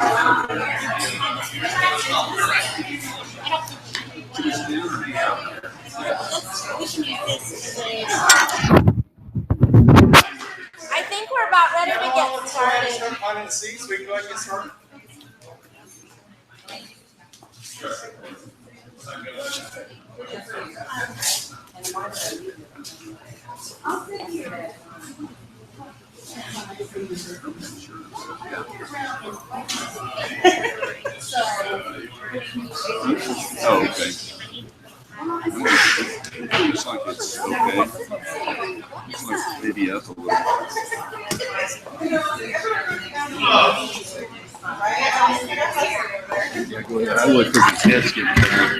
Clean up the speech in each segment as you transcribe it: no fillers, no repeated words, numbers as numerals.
We can use this I think we're about ready to get started. Start finding the seats. We can go ahead and get started. Oh, okay. Looks like it's okay. Looks like maybe up a little. Yeah, go ahead. I look for the kids getting better.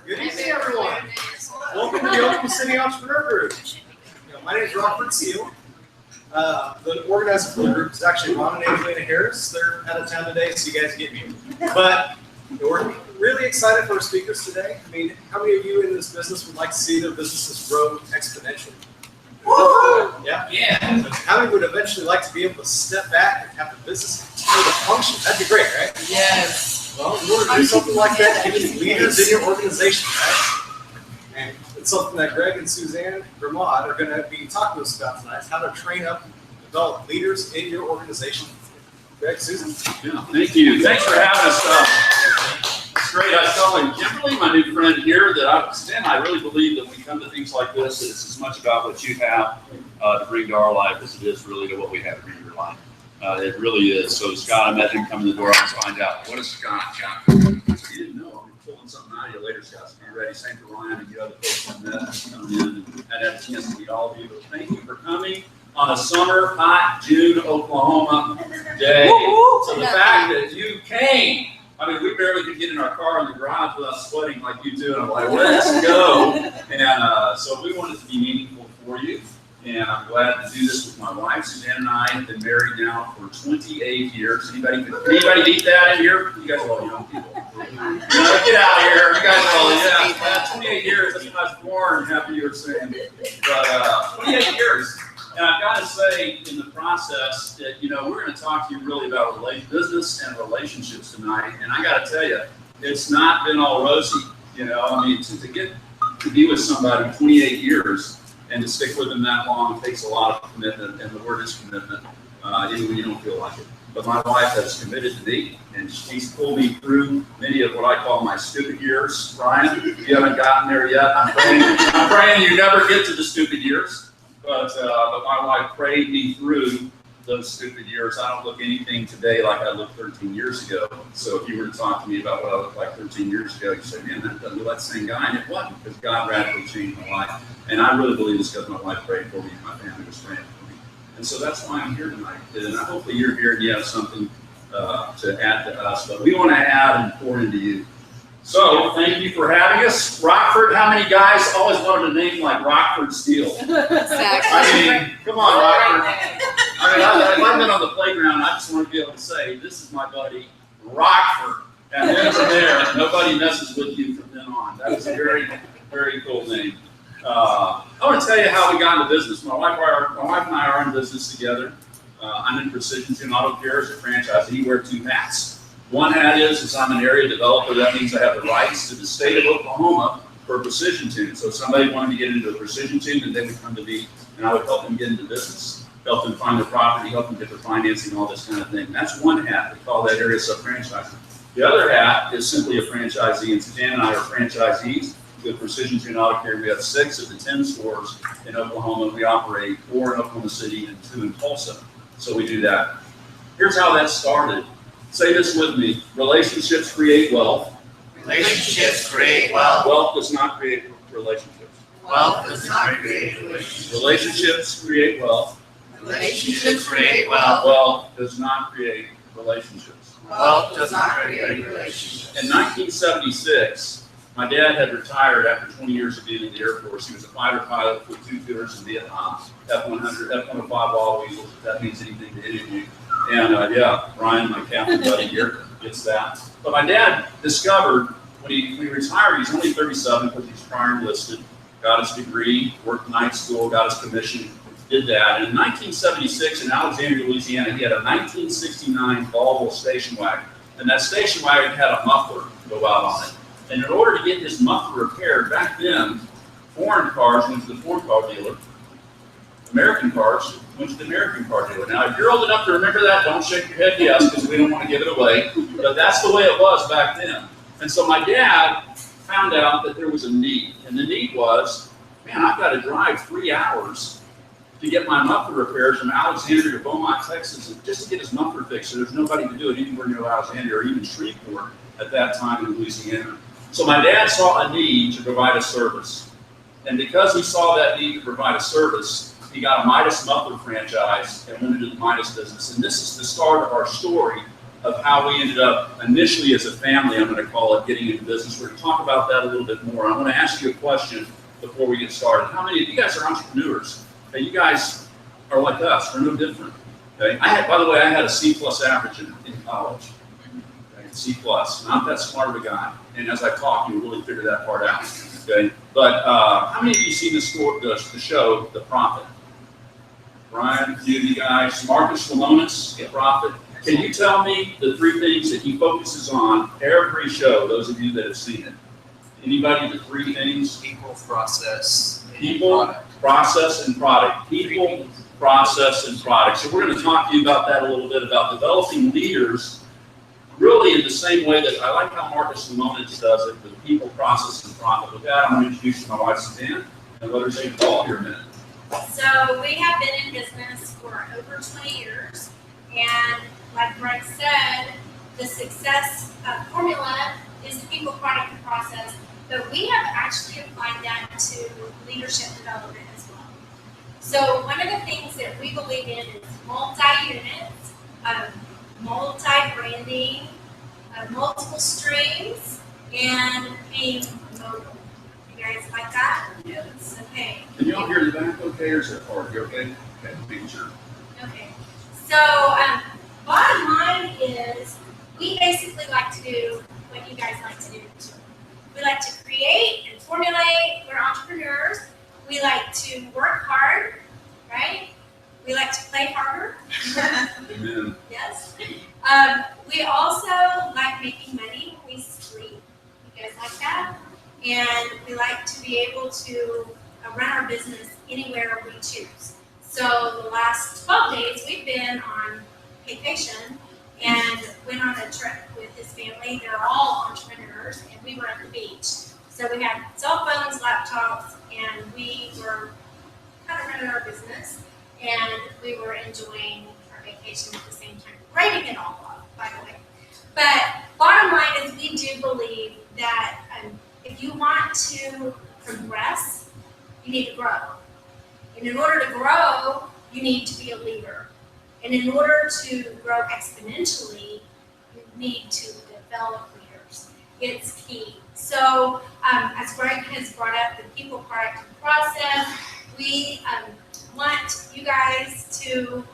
Good evening, everyone. Welcome to the Oklahoma City Entrepreneur Group. My name is Robert Seal. The organizer for the group is actually Ron and Angelina Harris. They're out of town today, so you guys get me. But we're really excited for our speakers today. I mean, how many of you in this business would like to see their businesses grow exponentially? Yeah? Yeah. How many would eventually like to be able to step back and have the business continue to function? That'd be great, right? Yes. Well, in order to do something like that, you need leaders in your organization, right? And it's something that Greg and Suzanne Grimaud are going to be talking to us about tonight, is how to train up and develop leaders in your organization. Greg, Susan? Yeah, thank you. Thanks for having us. It's great. I was telling Kimberly, my new friend here, that I really believe that when we come to things like this, that it's as much about what you have to bring to our life as it is really to what we have to bring to your life. It really is. So Scott, I met him come in the door. I was find out, what is Scott got? You didn't know. I'm pulling something out of you later, Scott. So be ready. Same for Ryan and you other folks on that coming in. And I had a chance to meet all of you. But thank you for coming on a summer, hot June, Oklahoma day. So the fact that you came, I mean, we barely could get in our car in the garage without sweating like you do. And I'm like, let's go. And so we wanted to be meaningful for you. And I'm glad to do this with my wife. Suzanne and I have been married now for 28 years. Anybody beat that in here? You guys are all young people. Get out of here. You guys are all, 28 years. That's when I was born. Happy you were saying. But 28 years. And I've got to say, in the process, that we're going to talk to you really about business and relationships tonight. And I got to tell you, it's not been all rosy. I mean, to get to be with somebody 28 years and to stick with them that long takes a lot of commitment. And the word is commitment, even when you don't feel like it. But my wife has committed to me, and she's pulled me through many of what I call my stupid years. Ryan, if you haven't gotten there yet, I'm praying you never get to the stupid years. But my wife prayed me through those stupid years. I don't look anything today like I looked 13 years ago. So if you were to talk to me about what I looked like 13 years ago, you'd say, man, that doesn't look like the same guy. And it wasn't, because God radically changed my life. And I really believe it's because my wife prayed for me and my family was praying for me. And so that's why I'm here tonight. And hopefully you're here and you have something to add to us. But we want to add and pour into you. So, thank you for having us. Rockford, how many guys always wanted a name like Rockford Steel? Exactly. I mean, come on, Rockford. I mean, if I've been on the playground, I just want to be able to say, this is my buddy, Rockford. And then from there, nobody messes with you from then on. That is a very, very cool name. I want to tell you how we got into business. My wife and I are in business together. I'm in Precision Tune Auto Care as a franchisee. We wear two hats. One hat is I'm an area developer. That means I have the rights to the state of Oklahoma for precision tune. So if somebody wanted to get into a precision tune, then they would come to me, and I would help them get into business, help them find their property, help them get their financing, all this kind of thing. That's one hat. We call that area sub-franchising. The other hat is simply a franchisee, and Suzanne and I are franchisees with Precision Tune Auto Care. We have 6 of the 10 stores in Oklahoma. We operate 4 in Oklahoma City and 2 in Tulsa. So we do that. Here's how that started. Say this with me. Relationships create wealth. Relationships create wealth. Wealth does not create relationships. Wealth does not create relationships. Relationships create wealth. Relationships create wealth. Wealth does not create relationships. Wealth does not create relationships. In 1976, my dad had retired after 20 years of being in the Air Force. He was a fighter pilot for 2 tours in Vietnam. F-100, F-105 Wall Weasels, if that means anything to any of you. And Ryan, my captain buddy here, gets that. But my dad discovered when he retired, he's only 37 because he's prior enlisted, got his degree, worked night school, got his commission. did that. And in 1976 in Alexandria, Louisiana, he had a 1969 Volvo station wagon. And that station wagon had a muffler go out on it. And in order to get his muffler repaired, back then, foreign cars went to the foreign car dealer. American cars went to the American car dealer. Now, if you're old enough to remember that, don't shake your head yes, because we don't want to give it away. But that's the way it was back then. And so my dad found out that there was a need. And the need was, man, I've got to drive 3 hours to get my muffler repaired from Alexandria to Beaumont, Texas, just to get his muffler fixed. So there's nobody to do it anywhere near Alexandria or even Shreveport at that time in Louisiana. So my dad saw a need to provide a service. And because he saw that need to provide a service, he got a Midas muffler franchise and went into the Midas business. And this is the start of our story of how we ended up initially as a family, I'm going to call it, getting into business. We're going to talk about that a little bit more. I want to ask you a question before we get started. How many of you guys are entrepreneurs? Okay, you guys are like us. We're no different. Okay, by the way, I had a C+ average in college. Okay, C+, not that smart of a guy. And as I talk, you'll really figure that part out. Okay, but how many of you seen the show, The Prophet? Brian, a few of you guys. Marcus Lemonis, The Prophet. Can you tell me the 3 things that he focuses on every show, those of you that have seen it? Anybody, the 3 things? People, process, People, process, and product. People, process, and product. So we're going to talk to you about that a little bit, about developing leaders really in the same way that I like how Marcus Lemonis does it, with people, process, and profit. With that, I'm going to introduce you to my wife, Suzanne, and let her say the call here in a minute. So we have been in business for over 20 years, and like Greg said, the success formula is the people, product, and process, but we have actually applied that to leadership development as well. So one of the things that we believe in is multi-units, multi-branding, multiple streams, and being mobile. You guys like that? Yes. Okay. Can you all hear the back okay, or is it hard? You okay? Okay, making sure. Okay. So bottom line is we basically like to do what you guys like to do too. We like to create and formulate. We're entrepreneurs. We like to work hard, right? We like to play harder. Amen. Yes. We also like making money when we sleep. You guys like that? And we like to be able to run our business anywhere we choose. So the last 12 days we've been on vacation and went on a trip with his family. They're all entrepreneurs, and we were at the beach. So we had cell phones, laptops, and we were kind of running our business, and we were enjoying our vacation at the same time, writing it all off, by the way. But bottom line is we do believe that if you want to progress, you need to grow. And in order to grow, you need to be a leader. And in order to grow exponentially, you need to develop leaders. It's key. So as Greg has brought up the people, product, and process, we want you guys to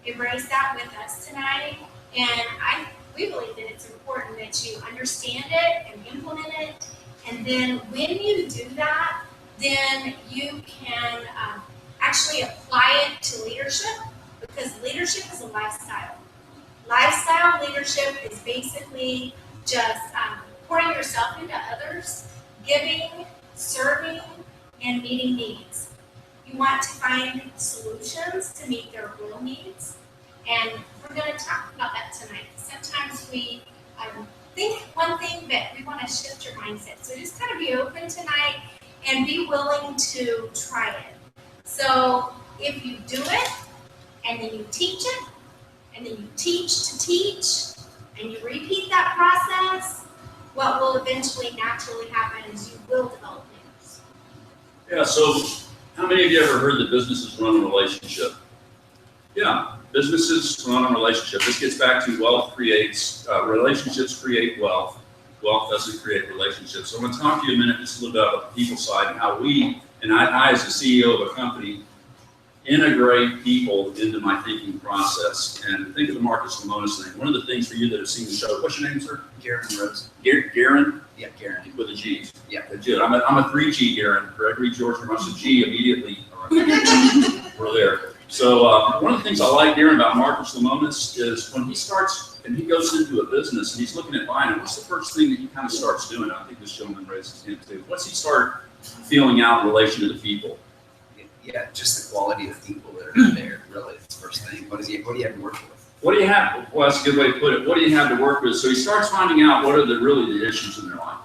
embrace that with us tonight. And we believe that it's important that you understand it and implement it. And then when you do that, then you can actually apply it to leadership, because leadership is a lifestyle. Lifestyle leadership is basically just pouring yourself into others, giving, serving, and meeting needs. You want to find solutions to meet their real needs, and we're going to talk about that tonight. Sometimes we think one thing, but we want to shift your mindset. So just kind of be open tonight and be willing to try it. So if you do it, and then you teach it, and then you teach to teach, and you repeat that process, what will eventually naturally happen is you will develop leaders. Yeah, so how many of you ever heard that businesses run a relationship? Yeah, businesses run a relationship. This gets back to wealth creates, relationships create wealth. Wealth doesn't create relationships. So I'm going to talk to you a minute just a little bit about the people side and how we, and I as the CEO of a company, integrate people into my thinking process. And think of the Marcus Lemonis thing. One of the things for you that have seen the show, what's your name, sir? Garen Rose. Garen? Yeah, Garen. With a G. Yeah. Legit. I'm a 3G Garen. Gregory George Russell G immediately. we're there. So one of the things I like hearing about Marcus Lemonis is when he starts and he goes into a business and he's looking at buying it, what's the first thing that he kind of starts doing? I think this gentleman raised his hand too. What's he start feeling out in relation to the people? Yeah, just the quality of people that are there, really, it's the first thing. What do you have to work with? What do you have? Well, that's a good way to put it. What do you have to work with? So he starts finding out what are really the issues in their life.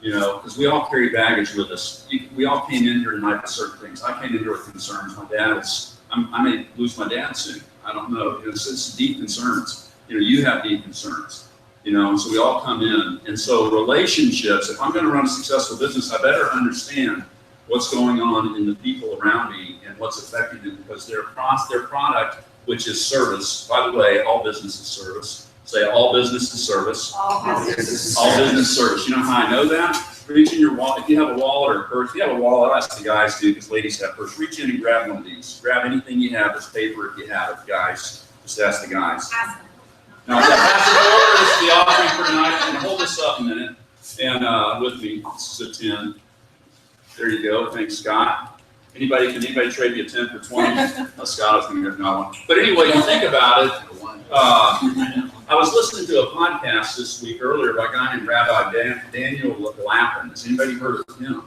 You know, because we all carry baggage with us. We all came in here tonight with certain things. I came in here with concerns. My dad is, I may lose my dad soon. I don't know. You know, it's deep concerns. You know, you have deep concerns. You know, and so we all come in. And so relationships, if I'm going to run a successful business, I better understand what's going on in the people around me and what's affecting them, because their product, which is service. By the way, all business is service. Say all business is service. All business. All business service. You know how I know that? Reach in your wallet. If you have a wallet or a purse, if you have a wallet, I ask the guys to, because ladies have purse. Reach in and grab one of these. Grab anything you have. There's paper if you have it, guys. Just ask the guys. Now, Pastor Moore is the offering for tonight. And hold this up a minute. And with me, this is a 10. There you go. Thanks, Scott. Can anybody trade me a 10 for 20? No, Scott, I was going to get another one. But anyway, you think about it. I was listening to a podcast this week earlier by a guy named Rabbi Daniel Lappin. Has anybody heard of him?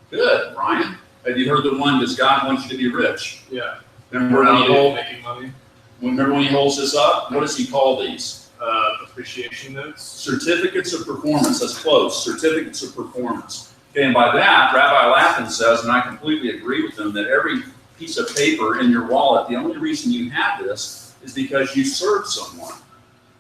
Good, Brian. Have you heard the one, does God want you to be rich? Yeah. Remember Making money. Remember when he holds this up? What does he call these? Appreciation notes. Certificates of performance. That's close. Certificates of performance. Okay, and by that, Rabbi Lappin says, and I completely agree with him, that every piece of paper in your wallet, the only reason you have this is because you serve someone.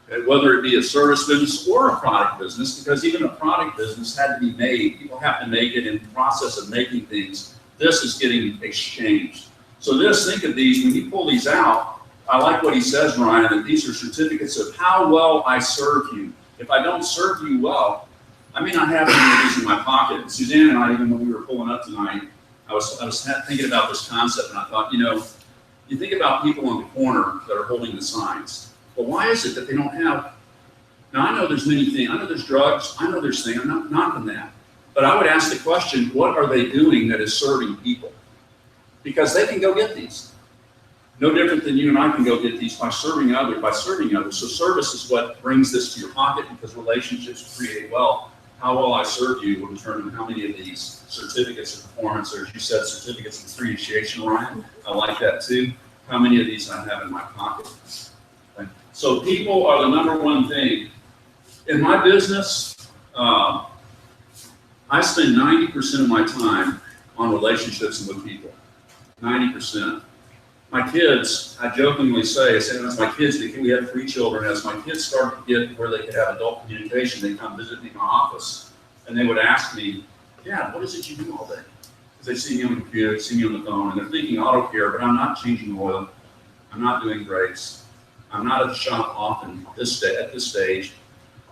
Okay, whether it be a service business or a product business, because even a product business had to be made. People have to make it in the process of making things. This is getting exchanged. So think of these, when you pull these out, I like what he says, Ryan, that these are certificates of how well I serve you. If I don't serve you well, I may not have any of these in my pocket. And Suzanne and I, even when we were pulling up tonight, I was thinking about this concept, and I thought, you think about people on the corner that are holding the signs. But why is it that they don't have? Now, I know there's many things. I know there's drugs. I know there's things. I'm not knocking that. But I would ask the question, what are they doing that is serving people? Because they can go get these. No different than you and I can go get these by serving others. So service is what brings this to your pocket, because relationships create wealth. How well I serve you will determine how many of these certificates of performance, or as you said, certificates of appreciation, Ryan. I like that too. How many of these I have in my pocket. Okay. So people are the number one thing. In my business, I spend 90% of my time on relationships and with people. 90%. My kids, I jokingly say, as my kids, we have 3 children, as my kids started to get where they could have adult communication, they come visit me in my office, and they would ask me, Dad, what is it you do all day? Because they see me on the computer, they see me on the phone, and they're thinking auto care, but I'm not changing oil. I'm not doing brakes. I'm not at the shop often at this stage.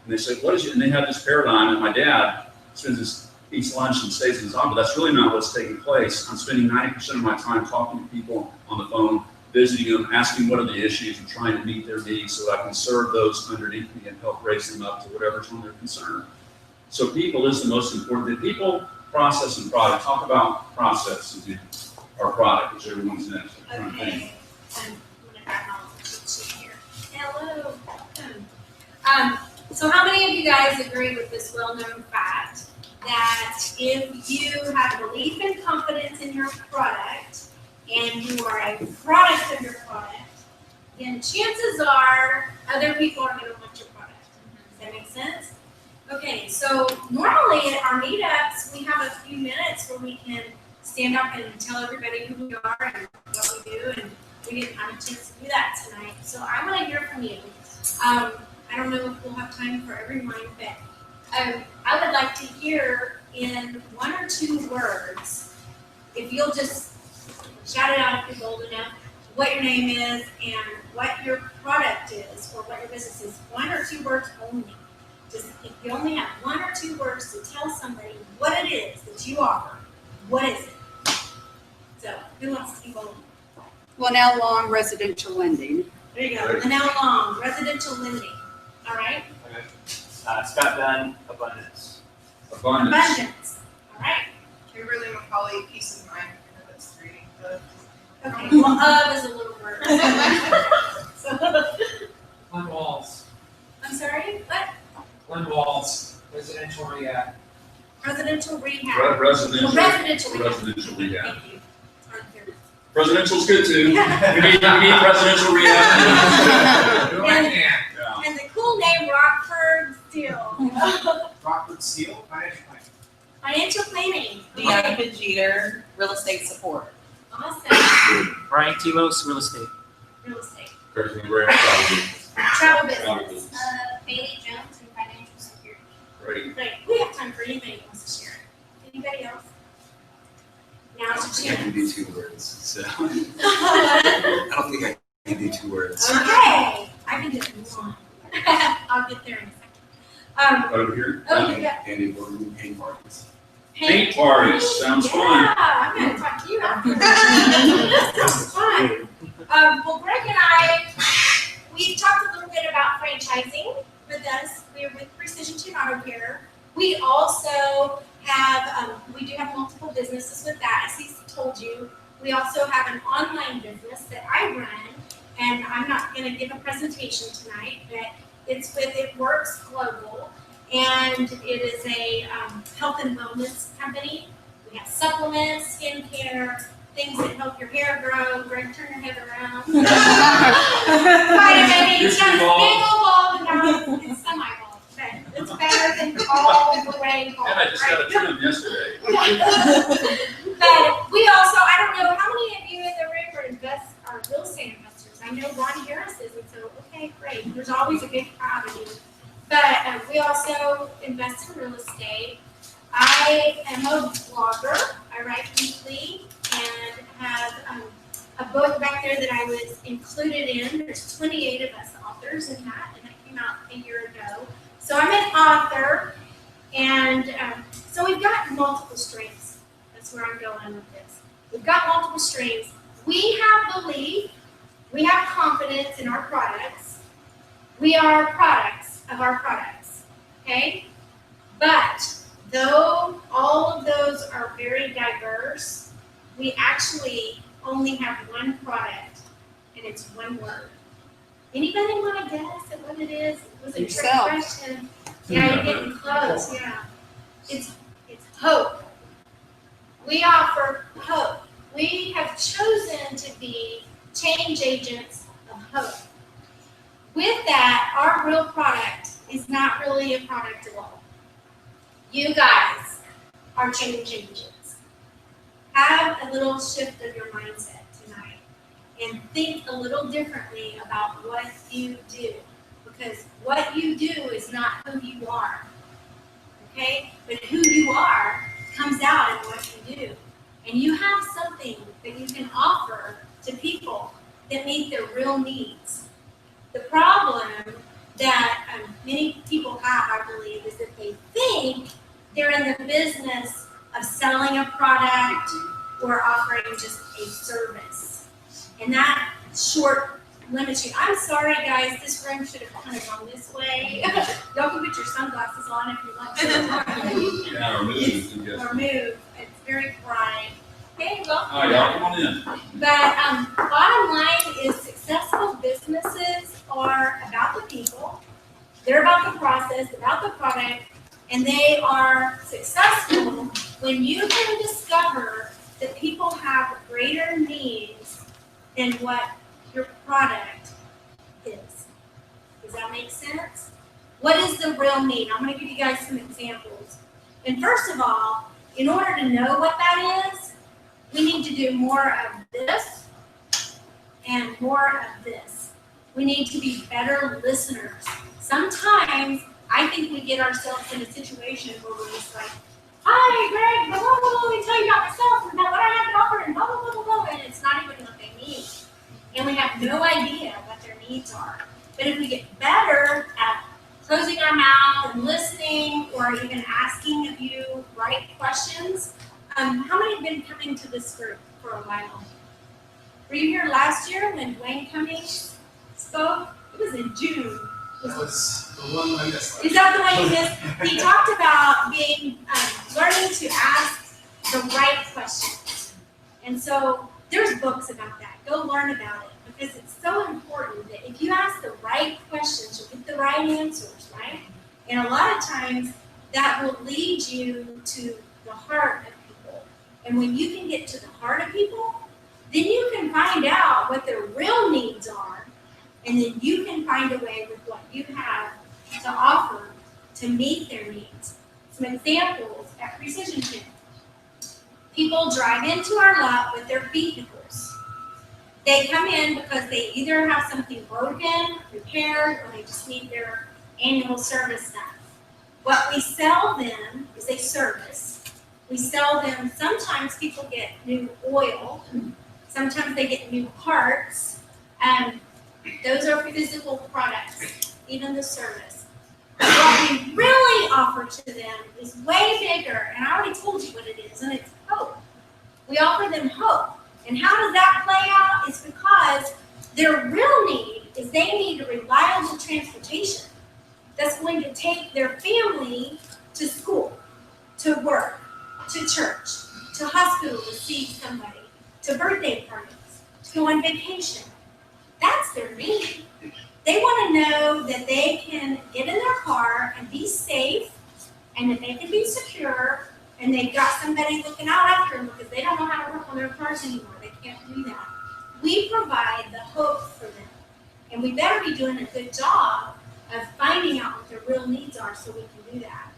And they say, what is it? And they have this paradigm, and my dad eats lunch and stays in his office, but that's really not what's taking place. I'm spending 90% of my time talking to people on the phone, visiting them, asking what are the issues, and trying to meet their needs so that I can serve those underneath me and help raise them up to whatever's on their concern. So people is the most important. People, process, and product. Talk about process and our product, which everyone's next. Okay. I'm gonna grab my sheet here. Hello. So how many of you guys agree with this well-known fact that if you have belief and confidence in your product and you are a product of your product, then chances are other people are going to want your product. Does that make sense? Okay, so normally at our meetups, we have a few minutes where we can stand up and tell everybody who we are and what we do, and we didn't have a chance to do that tonight. So I want to hear from you. I don't know if we'll have time for everyone, but I would like to hear in 1 or 2 words, if you'll just shout it out if you're bold enough, what your name is and what your product is or what your business is. 1 or 2 words only. Just if you only have 1 or 2 words to tell somebody what it is that you offer, what is it? So who wants to be bold? Linnell Long Residential Lending. There you go. Linnell Long, residential lending. All right. Okay. Scott Dunn, Abundance. Abundance. All right. Kimberly McCauley, Peace of Mind. That's 3. Okay, well, is a little word. So, Glen Walls, I'm sorry, what? Glen Walls, residential rehab. Residential rehab. Residential. Residential rehab. Residential rehab. Thank you. It's hard to hear. Residential's good too. We need residential rehab. Do I can. Yeah. And the cool name, Rockford Steel. Rockford Seal, financial plan. Financial planning. Bianca Jeter, real estate support. Awesome. Brian Tilos, real estate. Real estate. Kirsten Graham, probably. Travel business. Travel business. Bailey Jones and financial security. Great. Great. We have time for anybody who wants to share. Anybody else? Now to I share. can do 2 words, so I don't think I can do 2 words. Okay. I can do one. I'll get there in a second. Over here. Oh, you got Andy Gordon, paint parties. Paint parties, sounds fun. Yeah, I'm gonna talk to you after. That's fun. Well, Greg and I, we talked a little bit about franchising with us. We're with Precision Tune Auto Care. We also have, we do have multiple businesses with that, as he told you. We also have an online business that I run, and I'm not gonna give a presentation tonight, but it's with It Works Global. And it is a health and wellness company. We have supplements, skincare, things that help your hair grow. Greg, turn your head around. Vitamins, got a big old ball, and now it's semi-ball. But it's better than all the way ball. And I just got a trim yesterday. But we also, I don't know how many of you in the room are real estate investors. I know Ron Harris is, and so, okay, great. There's always a big crowd of you. But we also invest in real estate. I am a blogger. I write weekly and have a book back there that I was included in. There's 28 of us authors in that, and that came out a year ago. So I'm an author, and so we've got multiple strengths. That's where I'm going with this. We've got multiple strengths. We have belief. We have confidence in our products. We are products of our products, okay? But though all of those are very diverse, we actually only have one product, and it's one word. Anybody want to guess at what it is? It was a trick Yourself. question. Yeah, you're getting close, yeah. It's hope. We offer hope. We have chosen to be change agents of hope. With that, our real product is not really a product at all. You guys are change agents. Have a little shift of your mindset tonight and think a little differently about what you do. Because what you do is not who you are. Okay? But who you are comes out in what you do. And you have something that you can offer to people that meet their real needs. The problem that many people have, I believe, is that they think they're in the business of selling a product or offering just a service. And that short limits you. I'm sorry, guys, this room should have kind of gone this way. Y'all can put your sunglasses on if you want to. Yeah, or move. Or move. It's very bright. Okay, well. All right, y'all, come on in. But bottom line is successful businesses are about the people. They're about the process, about the product, and they are successful when you can discover that people have greater needs than what your product is. Does that make sense? What is the real need? I'm going to give you guys some examples. And first of all, in order to know what that is, we need to do more of this and more of this. We need to be better listeners. Sometimes I think we get ourselves in a situation where we're just like, hi, Greg, blah, blah, blah, let me tell you about myself and about what I have to offer and blah, blah, blah, blah, blah, and it's not even what they need. And we have no idea what their needs are. But if we get better at closing our mouth and listening or even asking a few right questions, how many have been coming to this group for a while? Were you here last year when Dwayne Cummings spoke? It was in June. That was the one I missed. Is that the one you missed? He talked about being learning to ask the right questions. And so There's books about that. Go learn about it because it's so important that if you ask the right questions, you'll get the right answers, right? And a lot of times that will lead you to the heart of people. And when you can get to the heart of people, then you can find out what their real needs are, and then you can find a way with what you have to offer to meet their needs. Some examples at Precision Care. People drive into our lot with their vehicles. They come in because they either have something broken, repaired, or they just need their annual service done. What we sell them is a service. We sell them, sometimes people get new oil, sometimes they get new parts, and those are physical products, even the service. What we really offer to them is way bigger, and I already told you what it is, and it's hope. We offer them hope. And how does that play out? It's because their real need is they need a reliable transportation that's going to take their family to school, to work, to church, to hospital to see somebody, to birthday parties, to go on vacation. That's their need. They want to know that they can get in their car and be safe, and that they can be secure, and they've got somebody looking out after them because they don't know how to work on their cars anymore. They can't do that. We provide the hope for them, and we better be doing a good job of finding out what their real needs are so we can do that.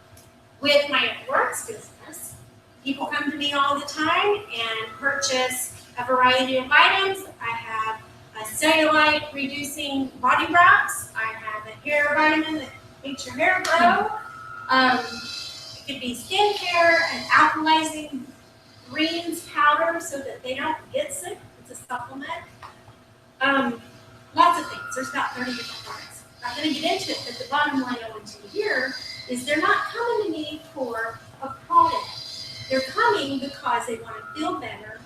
With my Works business, people come to me all the time and purchase a variety of items. I have a cellulite reducing body wraps. I have a hair vitamin that makes your hair grow. It could be skincare and alkalizing greens powder so that they don't get sick. It's a supplement. Lots of things. There's about 30 different parts. I'm not going to get into it, but the bottom line I want you to hear is they're not coming to me for a product. They're coming because they want to feel better,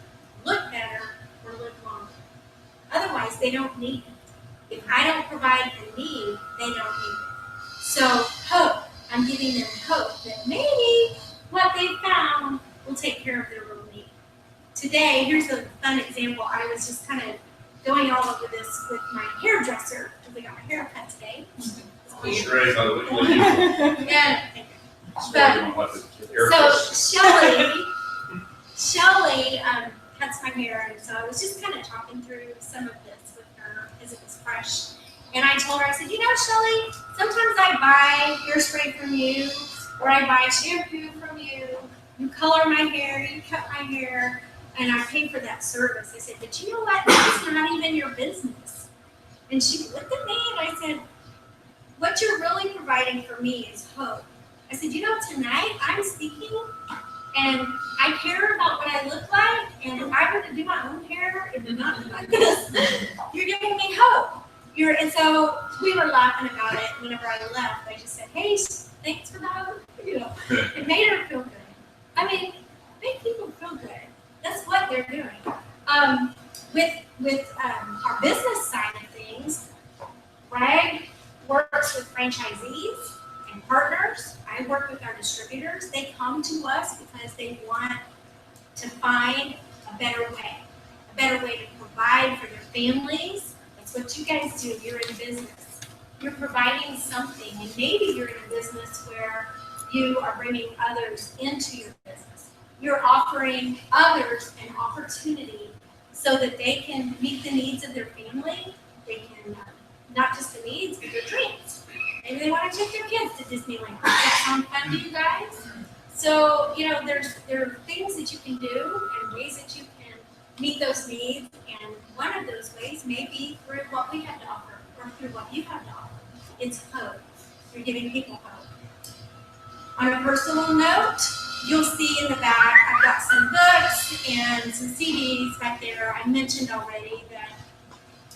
look better, or live longer. Otherwise, they don't need it. If I don't provide the need, they don't need it. So, hope. I'm giving them hope that maybe what they found will take care of their real need. Today, here's a fun example. I was just kind of going all over this with my hairdresser because I got my hair cut today. It's great, by the way. Yeah. So Shelly cuts my hair, and so I was just kind of talking through some of this with her because it was fresh. And I told her, I said, you know, Shelly, sometimes I buy hairspray from you, or I buy shampoo from you. You color my hair, you cut my hair, and I pay for that service. I said, but you know what? That's not even your business. And she looked at me, and I said, what you're really providing for me is hope. I said, you know, tonight I'm speaking, and I care about what I look like, and if I were to do my own hair, it would not look like this. You're giving me hope. And so we were laughing about it whenever I left. I just said, hey, thanks for the hope. You know, it made her feel good. I mean, make people feel good. That's what they're doing. With our business side of things, Greg works with franchisees and partners. I work with our distributors. They come to us because they want to find a better way to provide for their families. That's what you guys do. You're in business. You're providing something, and maybe you're in a business where you are bringing others into your business. You're offering others an opportunity so that they can meet the needs of their family. They can, not just the needs, but their dreams. Maybe they want to take their kids to Disneyland. Does that sound fun to you guys? So, you know, there are things that you can do and ways that you can meet those needs. And one of those ways may be through what we have to offer or through what you have to offer. It's hope. You're giving people hope. On a personal note, you'll see in the back, I've got some books and some CDs back there. I mentioned already that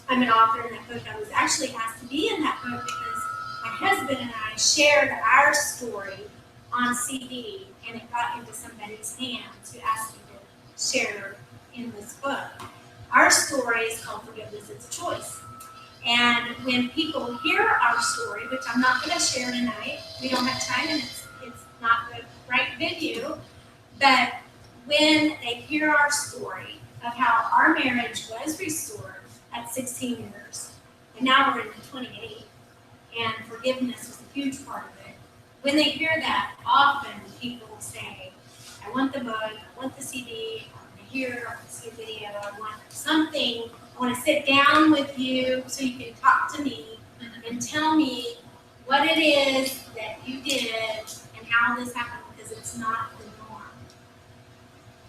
I'm an author in that book. I was actually asked to be in that book because my husband and I shared our story on CD, and it got into somebody's hands who asked me to share in this book. Our story is called Forgiveness, It's a Choice. And when people hear our story, which I'm not going to share tonight, we don't have time, and it's not the right venue, but when they hear our story, of how our marriage was restored at 16 years, and now we're in the 28, and forgiveness was a huge part of it. When they hear that, often people will say, I want the book, I want the CD, I want to hear, I want to see a video, I want something, I want to sit down with you so you can talk to me and tell me what it is that you did and how this happened, because it's not the norm.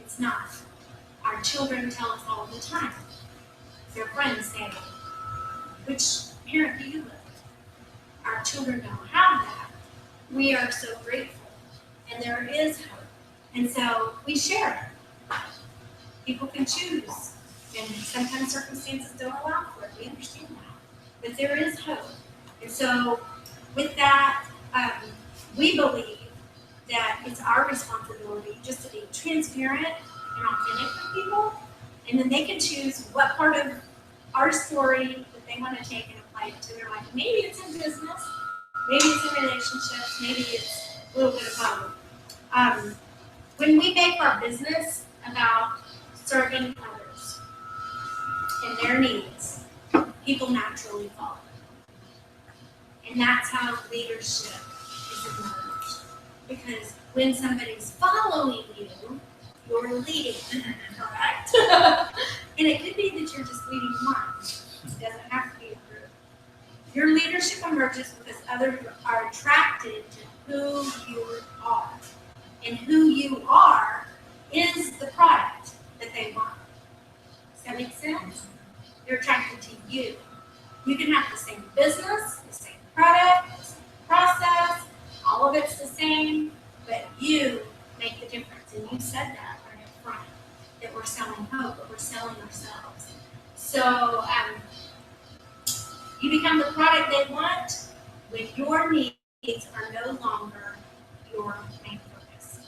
It's not. Our children tell us all the time. Their friends say, which parent do you live with? Our children don't have that. We are so grateful, and there is hope. And so we share it. People can choose, and sometimes circumstances don't allow for it. We understand that. But there is hope. And so with that, we believe that it's our responsibility just to be transparent and authentic with people, and then they can choose what part of our story that they want to take and apply it to their life. Maybe it's in business, maybe it's in relationships, maybe it's a little bit of both. When we make our business about serving others and their needs, people naturally follow. And that's how leadership is emerged. Because when somebody's following you, you're leading, correct? And it could be that you're just leading one. It doesn't have to be a group. Your leadership emerges because others are attracted to who you are. And who you are is the product that they want. Does that make sense? They're attracted to you. You can have the same business, the same product, the same process, all of it's the same, but you make the difference. And you said that right up front, that we're selling hope, but we're selling ourselves. So you become the product they want when your needs are no longer your main focus.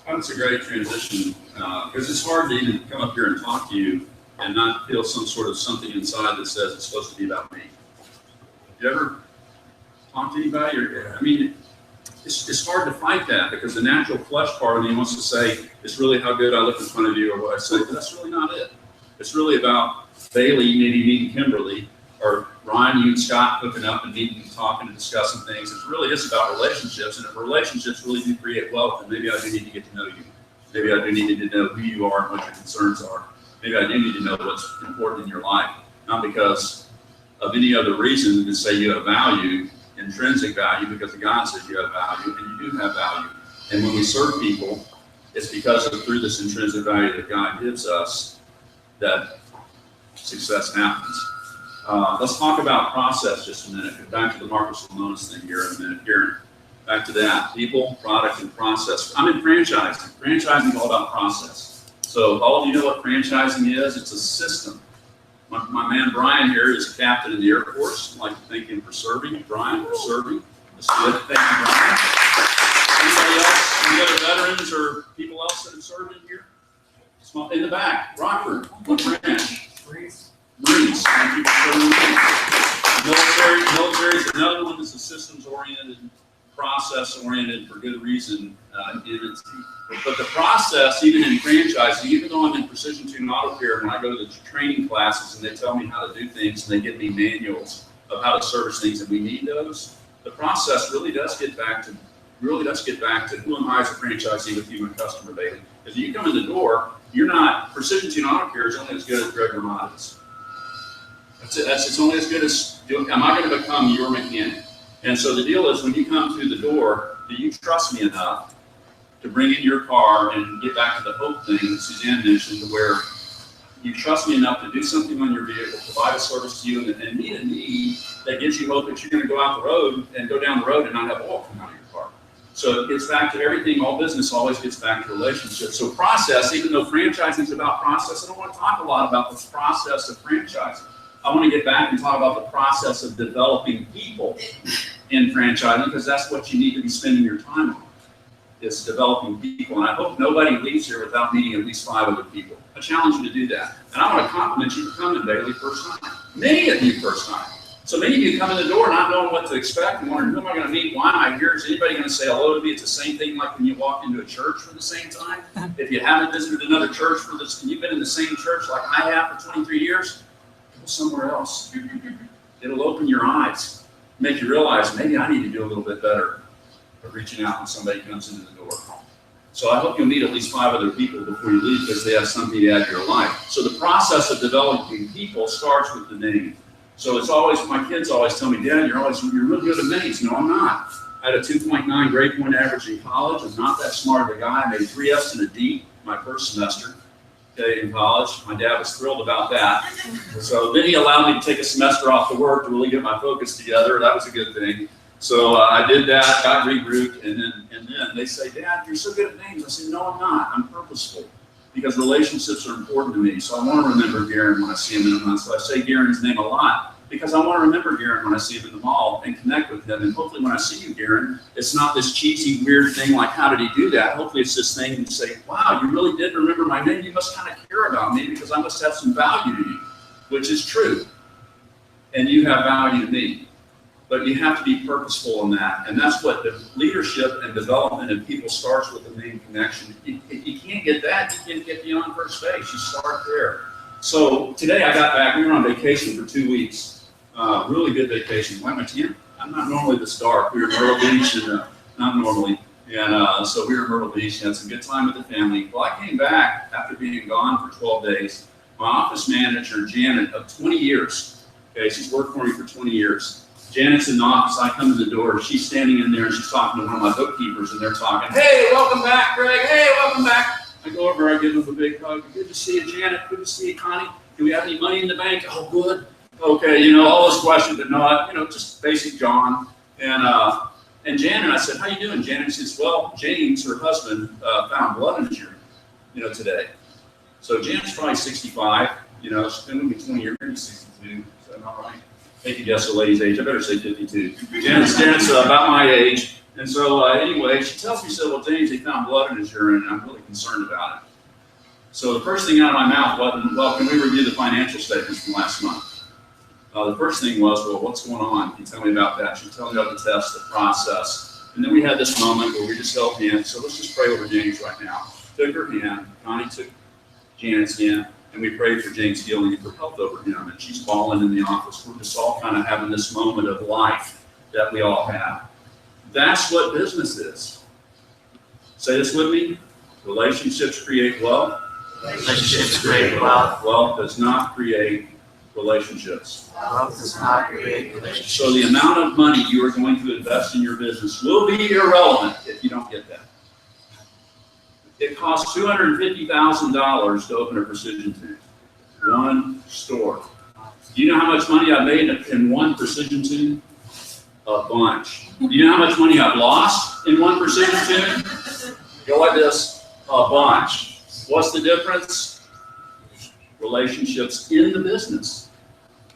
That's a great transition, because it's hard to even come up here and talk to you and not feel some sort of something inside that says it's supposed to be about me. You ever talk to anybody? It's hard to fight that, because the natural flesh part of me wants to say, it's really how good I look in front of you or what I say, but that's really not it. It's really about Bailey maybe meeting Kimberly, or Ryan, you and Scott hooking up and meeting and talking and discussing things. It really is about relationships, and if relationships really do create wealth, then maybe I do need to get to know you. Maybe I do need to know who you are and what your concerns are. Maybe I do need to know what's important in your life, not because of any other reason than to say you have value, intrinsic value, because God says you have value, and you do have value. And when we serve people, it's because of through this intrinsic value that God gives us that success happens. Let's talk about process just a minute. Back to the Marcus Lemonis thing here in a minute. Here, back to that. People, product, and process. I'm in franchising. Franchising is all about process. So all of you know what franchising is. It's a system. My man Brian here is a captain in the Air Force. I'd like to thank him for serving. Brian, for serving. That's good. Thank you, Brian. Anybody else? Any other veterans or people else that have served in here? Small in the back. Rockford. What branch? Marines. Thank you for serving. Military is another one that's a systems-oriented, process-oriented for good reason. But the process, even in franchising, even though I'm in Precision Tune Auto Care, when I go to the training classes and they tell me how to do things and they give me manuals of how to service things and we need those, the process really does get back to who am I as a franchisee with you, my customer, Bailey. Because you come in the door, you're not, Precision Tune Auto Care is only as good as Greg Grimaud is. It's only as good as, am I going to become your mechanic? And so the deal is, when you come through the door, do you trust me enough to bring in your car and get back to the hope thing that Suzanne mentioned, where you trust me enough to do something on your vehicle, provide a service to you, and meet a need that gives you hope that you're going to go out the road and go down the road and not have oil come out of your car. So it gets back to everything. All business always gets back to relationships. So process, even though franchising is about process, I don't want to talk a lot about the process of franchising. I want to get back and talk about the process of developing people in franchising, because that's what you need to be spending your time on, is developing people. And I hope nobody leaves here without meeting at least 5 other people. I challenge you to do that. And I want to compliment you for coming, Bailey, first time. Many of you first time. So many of you come in the door not knowing what to expect and wondering, who am I going to meet? Why am I here? Is anybody going to say hello to me? It's the same thing like when you walk into a church for the same time. If you haven't visited another church for this, and you've been in the same church like I have for 23 years, go somewhere else. It'll open your eyes, make you realize maybe I need to do a little bit better at reaching out when somebody comes into the door. So I hope you'll meet at least 5 other people before you leave because they have something to add to your life. So the process of developing people starts with the name. So it's always, my kids always tell me, Dad, you're really good at names. No, I'm not. I had a 2.9 grade point average in college. I'm not that smart of a guy. I made 3 F's and a D my first semester, okay, in college. My dad was thrilled about that. So then he allowed me to take a semester off to work to really get my focus together. That was a good thing. So I did that, got regrouped, and then they say, Dad, you're so good at names. I said, no, I'm not. I'm purposeful because relationships are important to me. So I want to remember Garen when I see him in a month. So I say Garen's name a lot because I want to remember Garen when I see him in the mall and connect with him. And hopefully when I see you, Garen, it's not this cheesy, weird thing like, how did he do that? Hopefully it's this thing you say, wow, you really did remember my name. You must kind of care about me because I must have some value to you, which is true. And you have value to me. But you have to be purposeful in that. And that's what the leadership and development of people starts with the main connection. If you can't get that, you can't get beyond first base. You start there. So today I got back. We were on vacation for 2 weeks. Really good vacation. Why am I 10? I'm not normally this dark. We were in Myrtle Beach, and not normally. And so we were in Myrtle Beach and had some good time with the family. Well, I came back after being gone for 12 days. My office manager, Janet, of 20 years. Okay, she's worked for me for 20 years. Janet's in the office, I come to the door, she's standing in there and she's talking to one of my bookkeepers and they're talking, hey, welcome back, Greg, hey, welcome back. I go over, I give him a big hug, good to see you, Janet, good to see you, Connie. Do we have any money in the bank? Oh, good. Okay, all those questions, but no, just basic John. And Janet, I said, how you doing? Janet says, well, James, her husband, found blood in his urine, today. So Janet's probably 65, she's been with me 20 years, maybe 62, is that not right? Take a guess the lady's age. I better say 52. Janet's about my age. And so anyway, she tells me, she said, well, James, they found blood in his urine, and I'm really concerned about it. So the first thing out of my mouth wasn't, well, can we review the financial statements from last month? The first thing was, well, what's going on? Can you tell me about that? She told me about the test, the process. And then we had this moment where we just held hands. So let's just pray over James right now. Took her hand. Connie took Janet's hand. And we prayed for James' healing and for health over him. And she's bawling in the office. We're just all kind of having this moment of life that we all have. That's what business is. Say this with me. Relationships create wealth. Relationships create wealth. Wealth does not create relationships. Wealth does not create relationships. So the amount of money you are going to invest in your business will be irrelevant if you don't get that. It costs $250,000 to open a precision tube. One store. Do you know how much money I made in one precision tube? A bunch. Do you know how much money I've lost in one precision tube? Go like this. A bunch. What's the difference? Relationships in the business.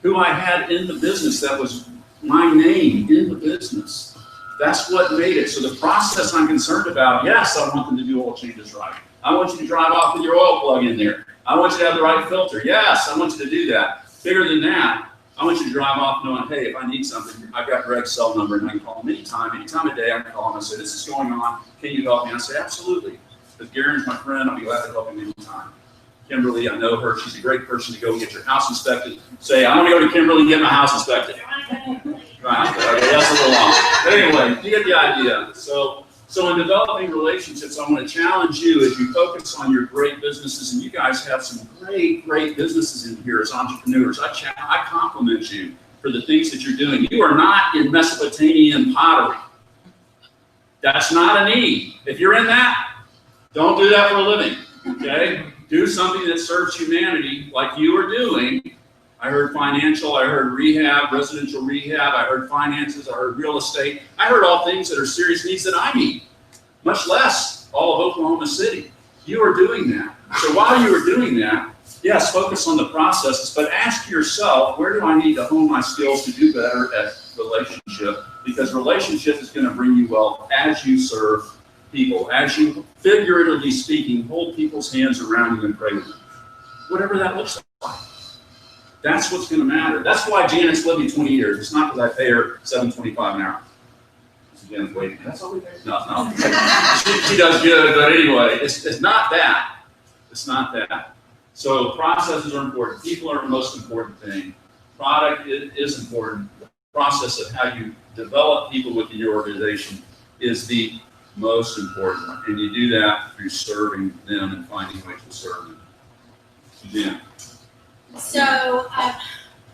Who I had in the business, that was my name in the business. That's what made it. So the process I'm concerned about, yes, I want them to do oil changes right. I want you to drive off with your oil plug in there. I want you to have the right filter. Yes, I want you to do that. Bigger than that, I want you to drive off knowing, hey, if I need something, I've got Greg's cell number and I can call him anytime of day. I can call him and say, this is going on. Can you help me? I say, absolutely. If Garen's my friend, I'll be glad to help him anytime. Kimberly, I know her. She's a great person to go get your house inspected. Say, I want to go to Kimberly and get my house inspected. Right, okay, that's a little long. But anyway, you get the idea. So in developing relationships, I want to challenge you as you focus on your great businesses, and you guys have some great businesses in here as entrepreneurs. I compliment you for the things that you're doing. You are not in Mesopotamian pottery. That's not a need. If you're in that, don't do that for a living, okay? Do something that serves humanity like you are doing. I heard financial, I heard rehab, residential rehab, I heard finances, I heard real estate. I heard all things that are serious needs that I need, much less all of Oklahoma City. You are doing that. So while you are doing that, yes, focus on the processes, but ask yourself, where do I need to hone my skills to do better at relationship? Because relationship is going to bring you wealth as you serve people, as you, figuratively speaking, hold people's hands around you and pray with them. Whatever that looks like. That's what's gonna matter. That's why Janet's living 20 years. It's not because I pay her $7.25 an hour. Janet's waiting. That's all we pay? No. She does good, but anyway, it's not that. It's not that. So processes are important. People are the most important thing. Product is important. The process of how you develop people within your organization is the most important. And you do that through serving them and finding ways to serve them. Suzanne. So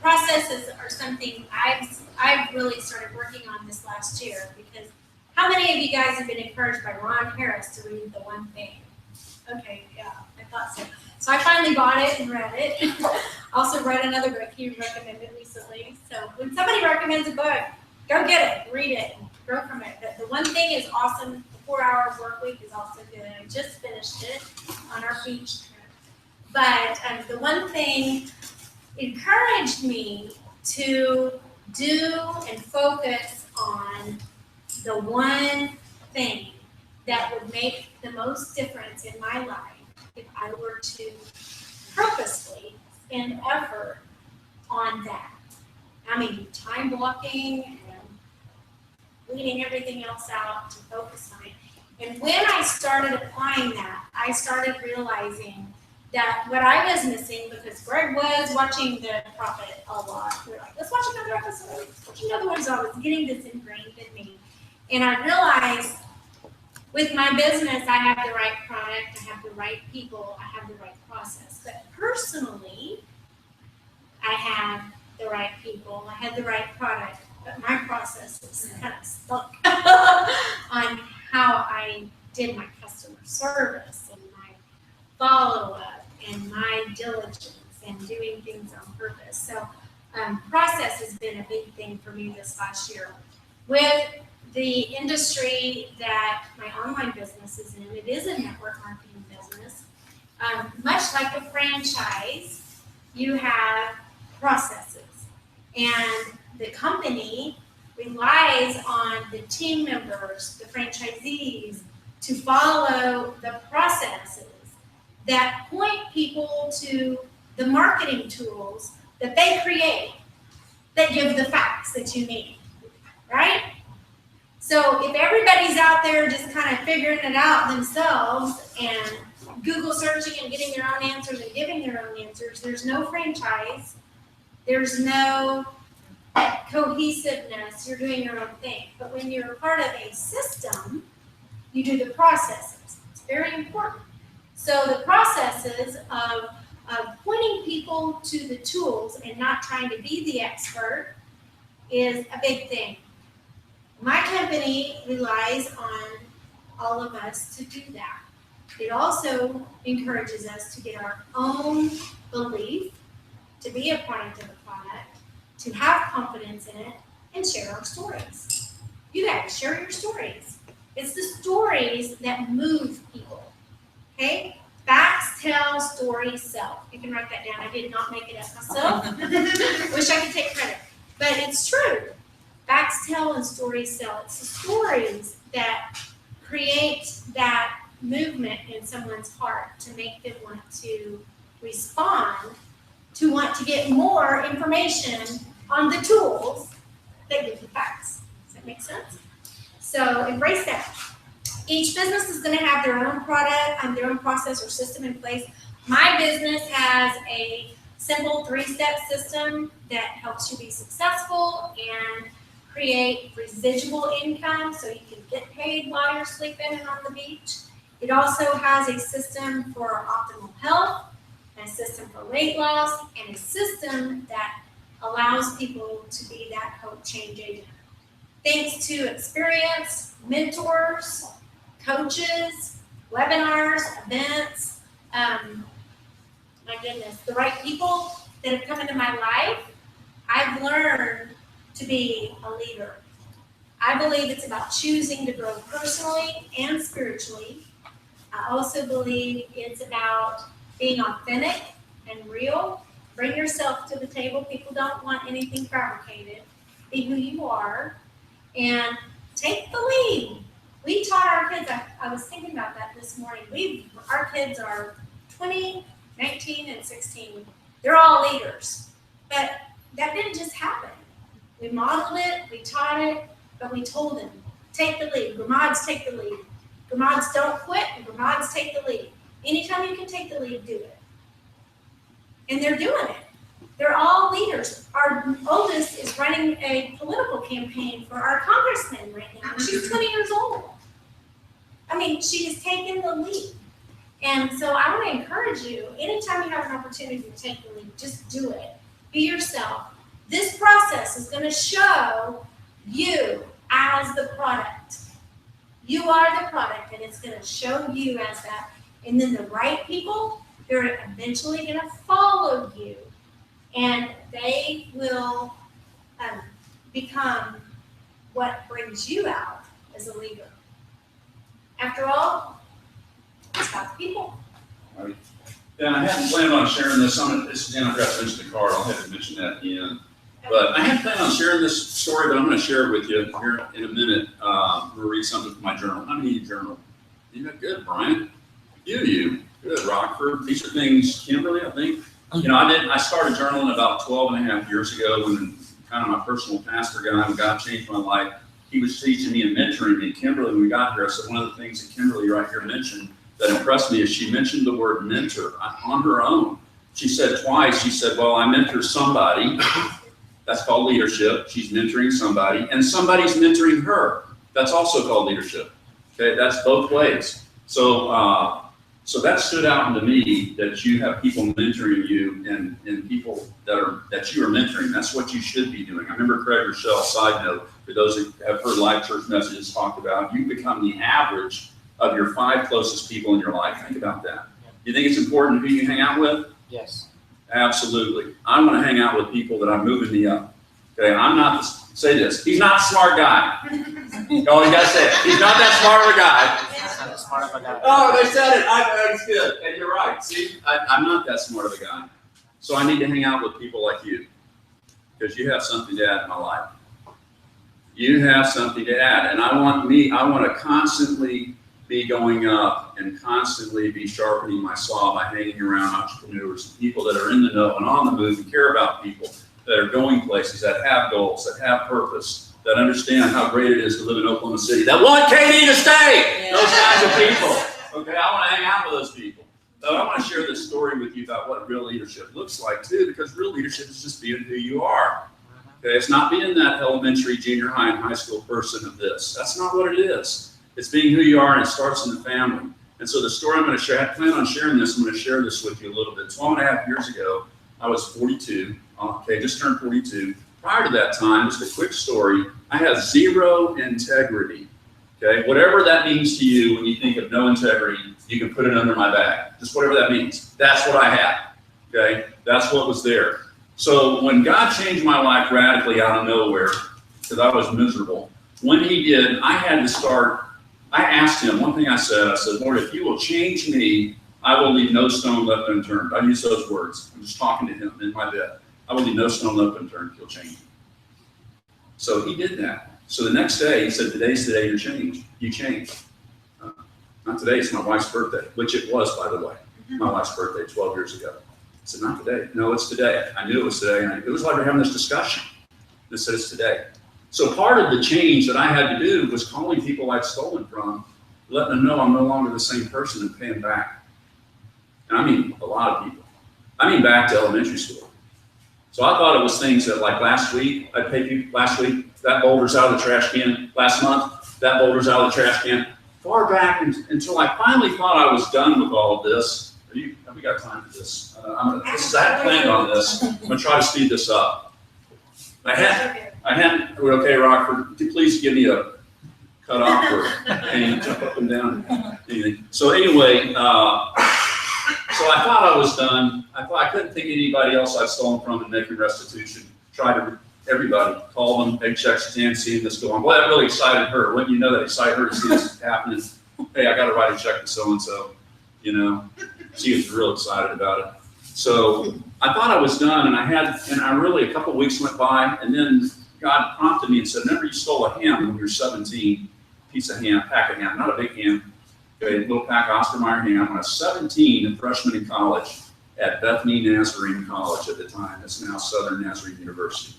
processes are something I've really started working on this last year, because how many of you guys have been encouraged by Ron Harris to read The One Thing? Okay, yeah, I thought so. So I finally bought it and read it. Also read another book he recommended recently. So when somebody recommends a book, go get it, read it, and grow from it. But The One Thing is awesome. The 4-Hour Work Week is also good. I just finished it on our beach trip. But The One Thing encouraged me to do and focus on the one thing that would make the most difference in my life if I were to purposely spend effort on that. I mean, time blocking and weeding everything else out to focus on it. And when I started applying that, I started realizing that what I was missing, because Greg was watching The Prophet a lot. We're like, let's watch another episode. Let's watch another one. So I was getting this ingrained in me. And I realized with my business, I have the right product, I have the right people, I have the right process. But personally, I have the right people, I have the right product, but my process is kind of stuck on how I did my customer service and my follow-up and my diligence and doing things on purpose. So process has been a big thing for me this last year. With the industry that my online business is in, it is a network marketing business. Much like a franchise, you have processes. And the company relies on the team members, the franchisees, to follow the processes that point people to the marketing tools that they create that give the facts that you need, right? So if everybody's out there just kind of figuring it out themselves and Google searching and getting their own answers and giving their own answers, there's no franchise, there's no cohesiveness, you're doing your own thing. But when you're part of a system, you do the processes. It's very important. So the processes of pointing people to the tools and not trying to be the expert is a big thing. My company relies on all of us to do that. It also encourages us to get our own belief, to be a product of the product, to have confidence in it, and share our stories. You guys, share your stories. It's the stories that move people, okay? Facts tell, stories sell. You can write that down. I did not make it up myself. Wish I could take credit. But it's true. Facts tell and stories sell. It's the stories that create that movement in someone's heart to make them want to respond, to want to get more information on the tools that give you facts. Does that make sense? So embrace that. Each business is going to have their own product and their own process or system in place. My business has a simple 3-step system that helps you be successful and create residual income so you can get paid while you're sleeping and on the beach. It also has a system for optimal health, a system for weight loss, and a system that allows people to be that hope change agent. Thanks to experience, mentors, coaches, webinars, events, my goodness, the right people that have come into my life, I've learned to be a leader. I believe it's about choosing to grow personally and spiritually. I also believe it's about being authentic and real. Bring yourself to the table. People don't want anything fabricated. Be who you are and take the lead. We taught our kids, I was thinking about that this morning. Our kids are 20, 19, and 16. They're all leaders. But that didn't just happen. We modeled it, we taught it, but we told them, take the lead. Grimauds take the lead. Grimauds don't quit, and Grimauds take the lead. Anytime you can take the lead, do it. And they're doing it. They're all leaders. Our oldest is running a political campaign for our congressman right now. She's 20 years old. I mean, she has taken the lead. And so I want to encourage you, anytime you have an opportunity to take the lead, just do it. Be yourself. This process is going to show you as the product. You are the product, and it's going to show you as that. And then the right people, they're eventually going to follow you, and they will become what brings you out as a leader. After all, it's about the people. Right. And I hadn't planned on sharing this. Again, I forgot to mention the card. I'll have to mention that at the end. But I hadn't planned on sharing this story, but I'm going to share it with you here in a minute. I'm going to read something from my journal. How many of you journal? You got good, Brian. You. Good, Rockford. These are things, Kimberly, I think. You know, I started journaling about 12 and a half years ago when kind of my personal pastor guy, when God changed my life, he was teaching me and mentoring me. Kimberly, when we got here, I said, one of the things that Kimberly right here mentioned that impressed me is she mentioned the word mentor on her own. She said twice, she said, well, I mentor somebody. That's called leadership. She's mentoring somebody, and somebody's mentoring her. That's also called leadership. Okay, that's both ways. So that stood out to me, that you have people mentoring you and people that you are mentoring. That's what you should be doing. I remember Craig Rochelle, side note, for those who have heard Life Church messages talked about, you become the average of your 5 closest people in your life. Think about that. You think it's important who you hang out with? Yes. Absolutely. I'm going to hang out with people that are moving me up. Okay, I'm not, say this, he's not a smart guy. Oh, you got to say it. He's not that smart of a guy. Not as smart of a guy. Oh, they said it. That's good. And you're right. See, I'm not that smart of a guy. So I need to hang out with people like you, because you have something to add in my life. You have something to add. And I want to constantly be going up and constantly be sharpening my saw by hanging around entrepreneurs and people that are in the know and on the move and care about people, that are going places, that have goals, that have purpose, that understand how great it is to live in Oklahoma City, that want Katie to stay. Those kinds of people. Okay, I want to hang out with those people. So I want to share this story with you about what real leadership looks like too, because real leadership is just being who you are. Okay, it's not being that elementary, junior high, and high school person of this. That's not what it is. It's being who you are, and it starts in the family. And so the story I'm going to share, I plan on sharing this. I'm going to share this with you a little bit. 12 and a half years ago, I was 42. Okay, just turned 42. Prior to that time, just a quick story, I had zero integrity. Okay, whatever that means to you when you think of no integrity, you can put it under my bag. Just whatever that means. That's what I had. Okay, that's what was there. So when God changed my life radically out of nowhere, because I was miserable, when he did, I had to start, I asked him, one thing I said, Lord, if you will change me, I will leave no stone left unturned. I use those words. I'm just talking to him in my bed. I will leave no stone left unturned. He'll change me. So he did that. So the next day, he said, today's the day you change. You changed. Not today, it's my wife's birthday, which it was, by the way. My wife's birthday 12 years ago. I said, not today. No, it's today. I knew it was today. And it was like we're having this discussion. It said it's today. So part of the change that I had to do was calling people I'd stolen from, letting them know I'm no longer the same person, and paying back. And I mean a lot of people. I mean back to elementary school. So I thought it was things that, like last week, I paid you last week, that boulder's out of the trash can. Last month, that boulder's out of the trash can. Far back until I finally thought I was done with all of this. Have we got time for this? I had planned on this. I'm going to try to speed this up. We're okay, Rockford. Could you please give me a cut off or anything, jump up and down, anything. So anyway, so I thought I was done. I thought I couldn't think of anybody else I'd stolen from and making restitution. Tried to everybody, call them, big checks, and seeing this go on. Well, that really excited her. Wouldn't you know that excited her to see this happening? Hey, I got to write a check to so-and-so, you know. She was real excited about it. So I thought I was done, and I really, a couple of weeks went by, and then God prompted me and said, remember you stole a ham when you were 17, piece of ham, pack of ham, not a big ham, okay, a little pack of Oscar Mayer ham when I was 17 and freshman in college. at Bethany Nazarene College at the time. It's now Southern Nazarene University.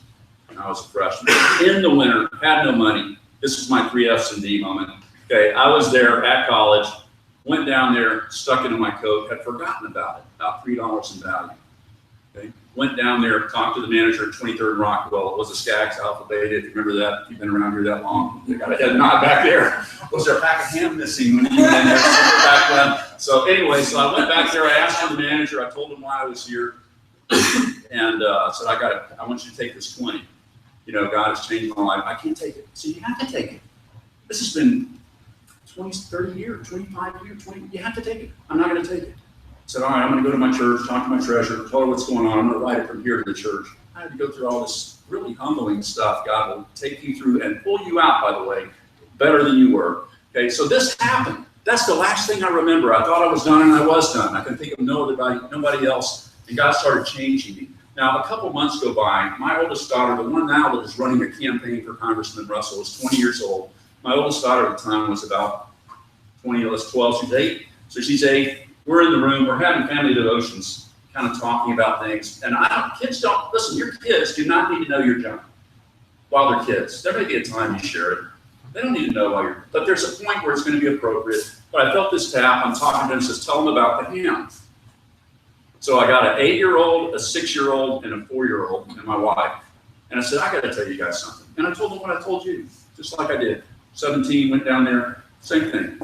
And I was a freshman. In the winter, had no money. This was my 3 F's and D moment. Okay, I was there at college, went down there, stuck it in my coat, had forgotten about it, about $3 in value. Okay, went down there, talked to the manager at 23rd and Rockwell. It was a Skaggs Alpha Beta, if you remember that, if you've been around here that long. They got a head nod back there. Was there a pack of ham missing when you went in there back then? So anyway, so I went back there, I asked for the manager, I told him why I was here, and said, I want you to take this 20. You know, God has changed my life. I can't take it. So you have to take it. This has been 20, 30 years, 25 years, 20, you have to take it. I'm not going to take it. I said, all right, I'm going to go to my church, talk to my treasurer, tell her what's going on. I'm going to write it from here to the church. I had to go through all this really humbling stuff. God will take you through and pull you out, by the way, better than you were. Okay, so this happened. That's the last thing I remember. I thought I was done, and I was done. I couldn't think of nobody else, and God started changing me. Now, a couple months go by. My oldest daughter, the one now that is running a campaign for Congressman Russell, is 20 years old. My oldest daughter at the time was about 20, 12, she's 8. So she's 8. We're in the room, we're having family devotions, kind of talking about things. And kids don't, listen, your kids do not need to know your junk while they're kids. There may be a time you share it. They don't need to know while you're, but there's a point where it's going to be appropriate. But I felt this tap, I'm talking to them, says, tell them about the ham. So I got an 8-year-old, a 6-year-old, and a 4-year-old, and my wife. And I said, I got to tell you guys something. And I told them what I told you, just like I did. 17, went down there, same thing.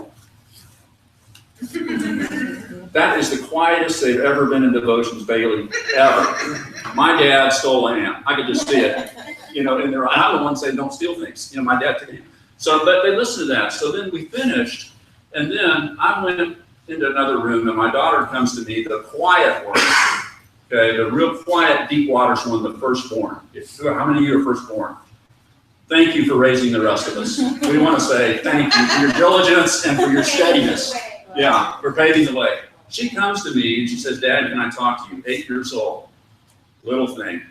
That is the quietest they've ever been in Devotions Bailey, ever. My dad stole a ham. I could just see it. You know, and I'm the one saying, don't steal things. You know, my dad took it. So, but they listened to that. So then we finished, and then I went into another room, and my daughter comes to me, the quiet one, okay, the real quiet, deep waters one, the firstborn. How many of you are firstborn? Thank you for raising the rest of us. We want to say thank you for your diligence and for your steadiness. Yeah, for paving the way. She comes to me and she says, Dad, can I talk to you? 8 years old, little thing.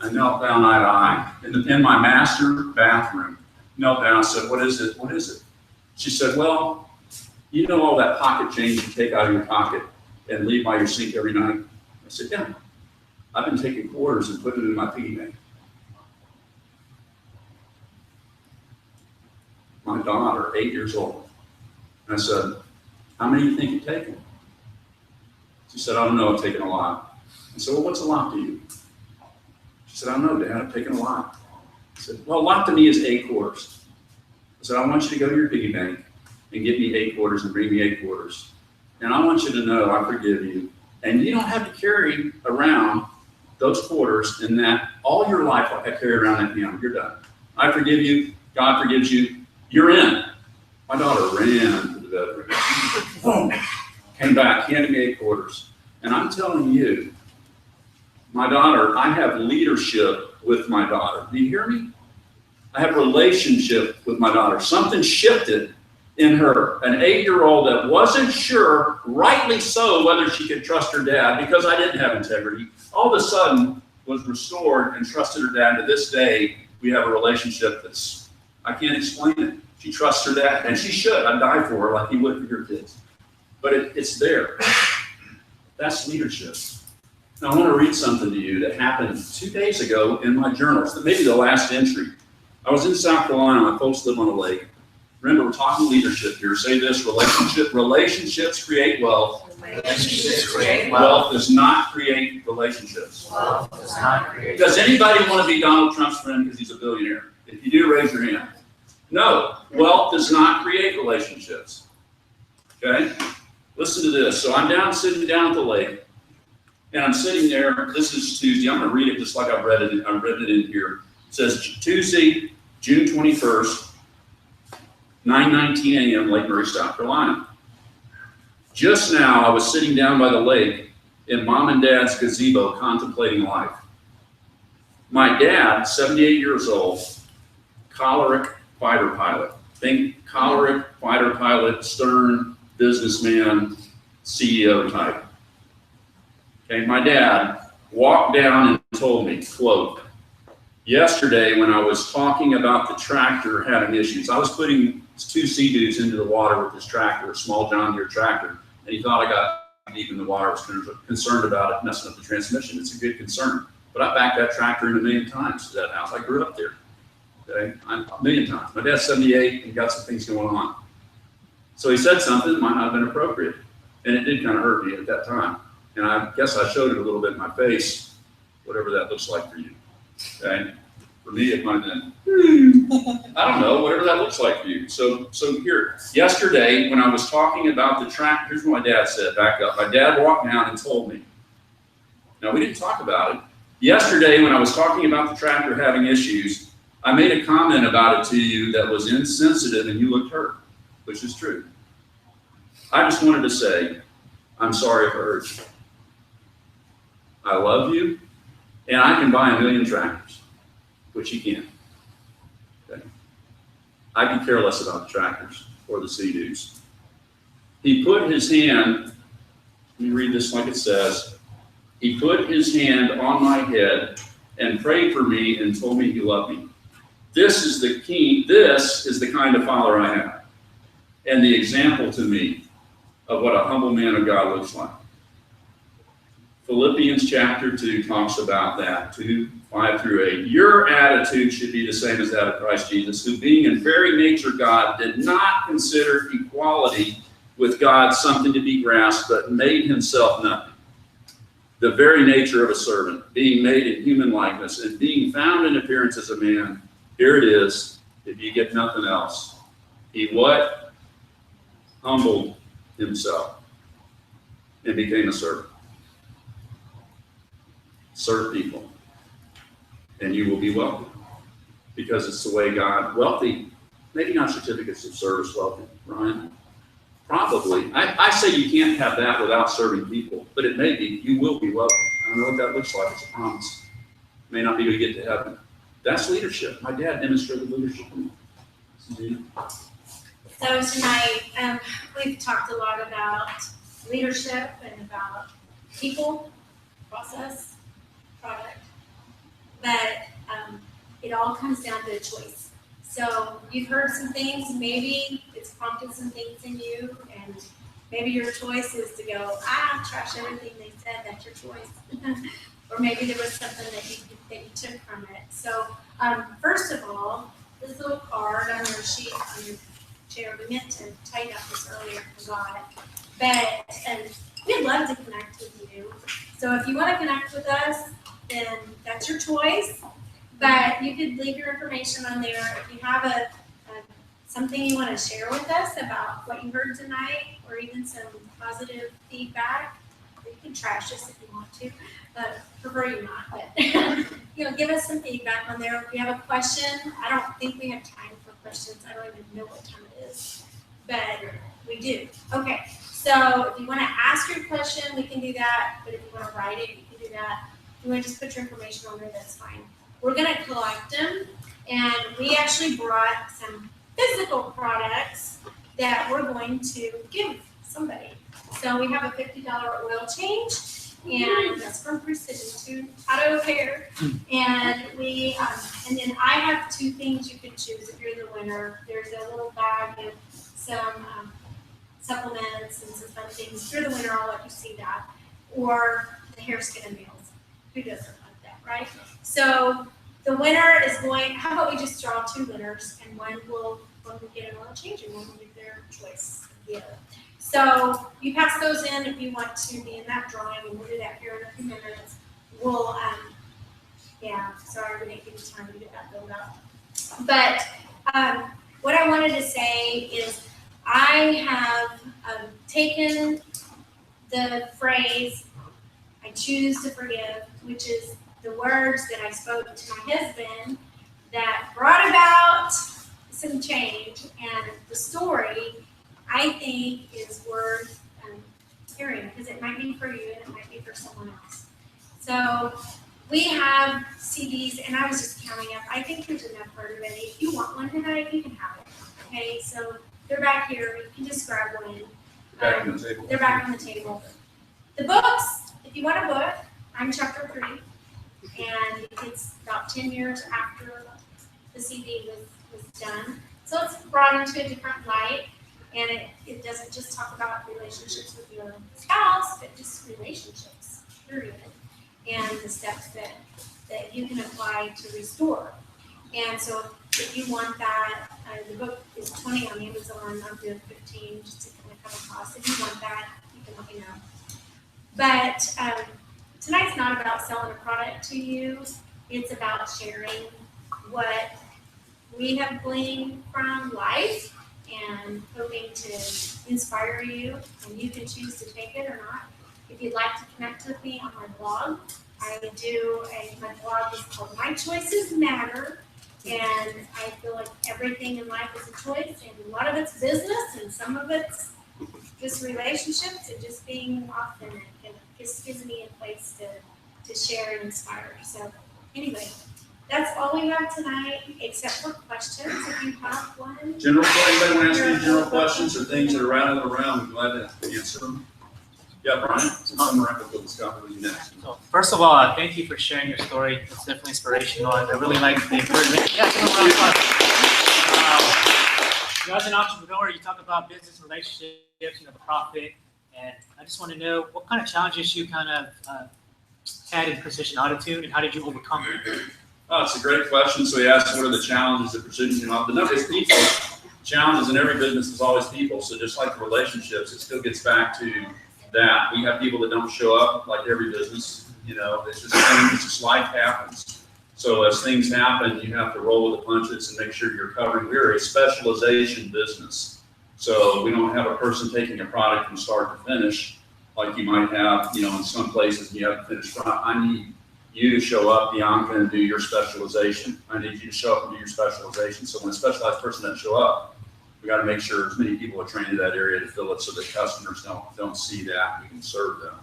I knelt down eye to eye in my master bathroom. Knelt down and said, what is it? What is it? She said, well, you know all that pocket change you take out of your pocket and leave by your sink every night? I said, yeah. I've been taking quarters and putting it in my piggy bank. My daughter, 8 years old. And I said, how many do you think you've taken? She said, I don't know, I've taken a lot. I said, well, what's a lot to you? She said, I don't know, Dad, I've taken a lot. I said, well, a lot to me is 8 quarters. I said, I want you to go to your piggy bank and give me 8 quarters and bring me 8 quarters. And I want you to know I forgive you. And you don't have to carry around those quarters in that all your life like I carry around that ham. You're done. I forgive you. God forgives you. You're in. My daughter ran to the bedroom. Boom. Came back, handed me 8 quarters. And I'm telling you, my daughter, I have leadership with my daughter. Do you hear me? I have relationship with my daughter. Something shifted in her, an 8-year-old that wasn't sure, rightly so, whether she could trust her dad because I didn't have integrity. All of a sudden was restored and trusted her dad. To this day, we have a relationship that's, I can't explain it. She trusts her dad, and she should. I'd die for her like you would for your kids. But it's there. That's leadership. Now, I want to read something to you that happened 2 days ago in my journals, maybe the last entry. I was in South Carolina. My folks live on a lake. Remember, we're talking leadership here. Say this, relationships create wealth. Relationships create Wealth does not create relationships. Wealth does not create. Does anybody want to be Donald Trump's friend because he's a billionaire? If you do, raise your hand. No, wealth does not create relationships. Okay? Listen to this. So I'm sitting down at the lake, and I'm sitting there. This is Tuesday. I'm going to read it just like I've read it. I've written it in here. It says Tuesday, June 21st, 9:19 a.m., Lake Murray, South Carolina. Just now, I was sitting down by the lake in Mom and Dad's gazebo contemplating life. My dad, 78 years old, choleric fighter pilot. Think choleric fighter pilot, stern businessman, CEO type. Okay, my dad walked down and told me, quote, yesterday when I was talking about the tractor having issues, I was putting 2 Sea-Doos into the water with this tractor, a small John Deere tractor, and he thought I got deep in the water, was concerned about it messing up the transmission. It's a good concern. But I backed that tractor in a million times to that house. I grew up there. Okay, a million times. My dad's 78 and got some things going on. So he said something that might not have been appropriate. And it did kind of hurt me at that time. And I guess I showed it a little bit in my face, whatever that looks like for you. Okay? For me, it might have been, I don't know, whatever that looks like for you. So here, yesterday, when I was talking about the tractor, here's what my dad said, back up. My dad walked down and told me. Now, we didn't talk about it. Yesterday, when I was talking about the tractor having issues, I made a comment about it to you that was insensitive and you looked hurt, which is true. I just wanted to say, I'm sorry if I hurt you. I love you, and I can buy a million tractors, which he can't. Okay? I can care less about the tractors or the Sea-Doos. He put his hand, let me read this like it says, he put his hand on my head and prayed for me and told me he loved me. This is the key, this is the kind of father I have, and the example to me of what a humble man of God looks like. Philippians chapter 2 talks about that, 2:5-8. Your attitude should be the same as that of Christ Jesus, who being in very nature God, did not consider equality with God something to be grasped, but made himself nothing. The very nature of a servant, being made in human likeness, and being found in appearance as a man. Here it is, if you get nothing else. He what? Humbled himself and became a servant. Serve people, and you will be wealthy, because it's the way God, wealthy, maybe not certificates of service wealthy, Ryan. Probably. I say you can't have that without serving people, but it may be. You will be wealthy. I don't know what that looks like. It's a promise. It may not be able to get to heaven. That's leadership. My dad demonstrated leadership. So tonight, we've talked a lot about leadership and about people, process, product, but it all comes down to a choice. So you've heard some things, maybe it's prompted some things in you, and maybe your choice is to go, trash everything they said, that's your choice. Or maybe there was something that you took from it. So first of all, this little card on your sheet on your chair, we meant to tighten up this earlier, forgot. But we'd love to connect with you. So if you want to connect with us, then that's your choice. But you could leave your information on there. If you have something you want to share with us about what you heard tonight, or even some positive feedback, you can trash us if you want to. Prefer you not, but give us some feedback on there. If you have a question, I don't think we have time for questions. I don't even know what time it is, but we do. Okay, so if you want to ask your question, we can do that. But if you want to write it, you can do that. If you want to just put your information on there, that's fine. We're going to collect them, and we actually brought some physical products that we're going to give somebody. So we have a $50 oil change, and that's from Precision to Auto Repair. And and then I have two things you can choose if you're the winner. There's a little bag of some supplements and some fun things. If you're the winner, I'll let you see that. Or the hair, skin, and nails. Who doesn't want that, right? So the winner is going, how about we just draw two winners, and one will get an oil change and one will get their choice of the other. So you pass those in if you want to be in that drawing, and we'll do that here in a few minutes. We'll, sorry we didn't give you time to get that filled out. But what I wanted to say is I have taken the phrase, I choose to forgive, which is the words that I spoke to my husband that brought about some change, and the story I think is worth hearing, because it might be for you and it might be for someone else. So we have CDs, and I was just counting up. I think there's enough for everybody. If you want one tonight, you can have it. Okay, so they're back here. You can just grab one. Back on the table. They're back on the table. The books, if you want a book, I'm chapter 3, and it's about 10 years after the CD was done. So it's brought into a different light. And it doesn't just talk about relationships with your spouse, but just relationships, period. And the steps that you can apply to restore. And so if you want that, the book is $20 on Amazon. I'm doing $15 just to kind of cover costs. If you want that, you can let me know. But tonight's not about selling a product to you. It's about sharing what we have gleaned from life and hoping to inspire you, and you can choose to take it or not. If you'd like to connect with me on my blog, my blog is called My Choices Matter, and I feel like everything in life is a choice, and a lot of it's business, and some of it's just relationships, and just being authentic, and it just gives me a place to share and inspire. So anyway, that's all we have tonight, except for questions, if you have one. Anybody want to ask any general questions or things that are rattling around? We're glad to answer them. Yeah, Brian, I'm around with Discovery next. So first of all, thank you for sharing your story. It's definitely inspirational. I really like the encouragement. Yeah, as an entrepreneur, you talk about business relationships, the profit, and I just want to know what kind of challenges you kind of had in Precision Auto-Tune, and how did you overcome them? Oh, it's a great question. So he asked, what are the challenges of Precision Auto? The number is people. Challenges in every business is always people. So just like the relationships, it still gets back to that. We have people that don't show up like every business. It's just life happens. So as things happen, you have to roll with the punches and make sure you're covering. We're a specialization business. So we don't have a person taking a product from start to finish like you might have, in some places you have to finish. I need you to show up, Bianca, and do your specialization. I need you to show up and do your specialization. So when a specialized person doesn't show up, we got to make sure as many people are trained in that area to fill it so that customers don't see that we can serve them.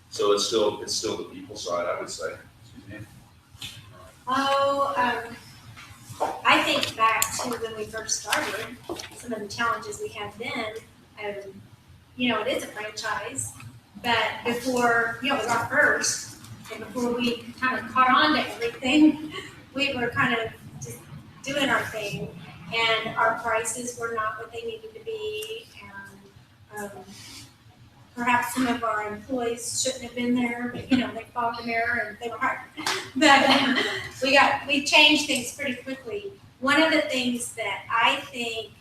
So it's still the people side, I would say. I think back to when we first started, some of the challenges we had then. It is a franchise, but before, it was our first. And before we kind of caught on to everything, we were kind of just doing our thing, and our prices were not what they needed to be, and perhaps some of our employees shouldn't have been there, but they followed the mirror and they were hard. But we changed things pretty quickly. One of the things that I think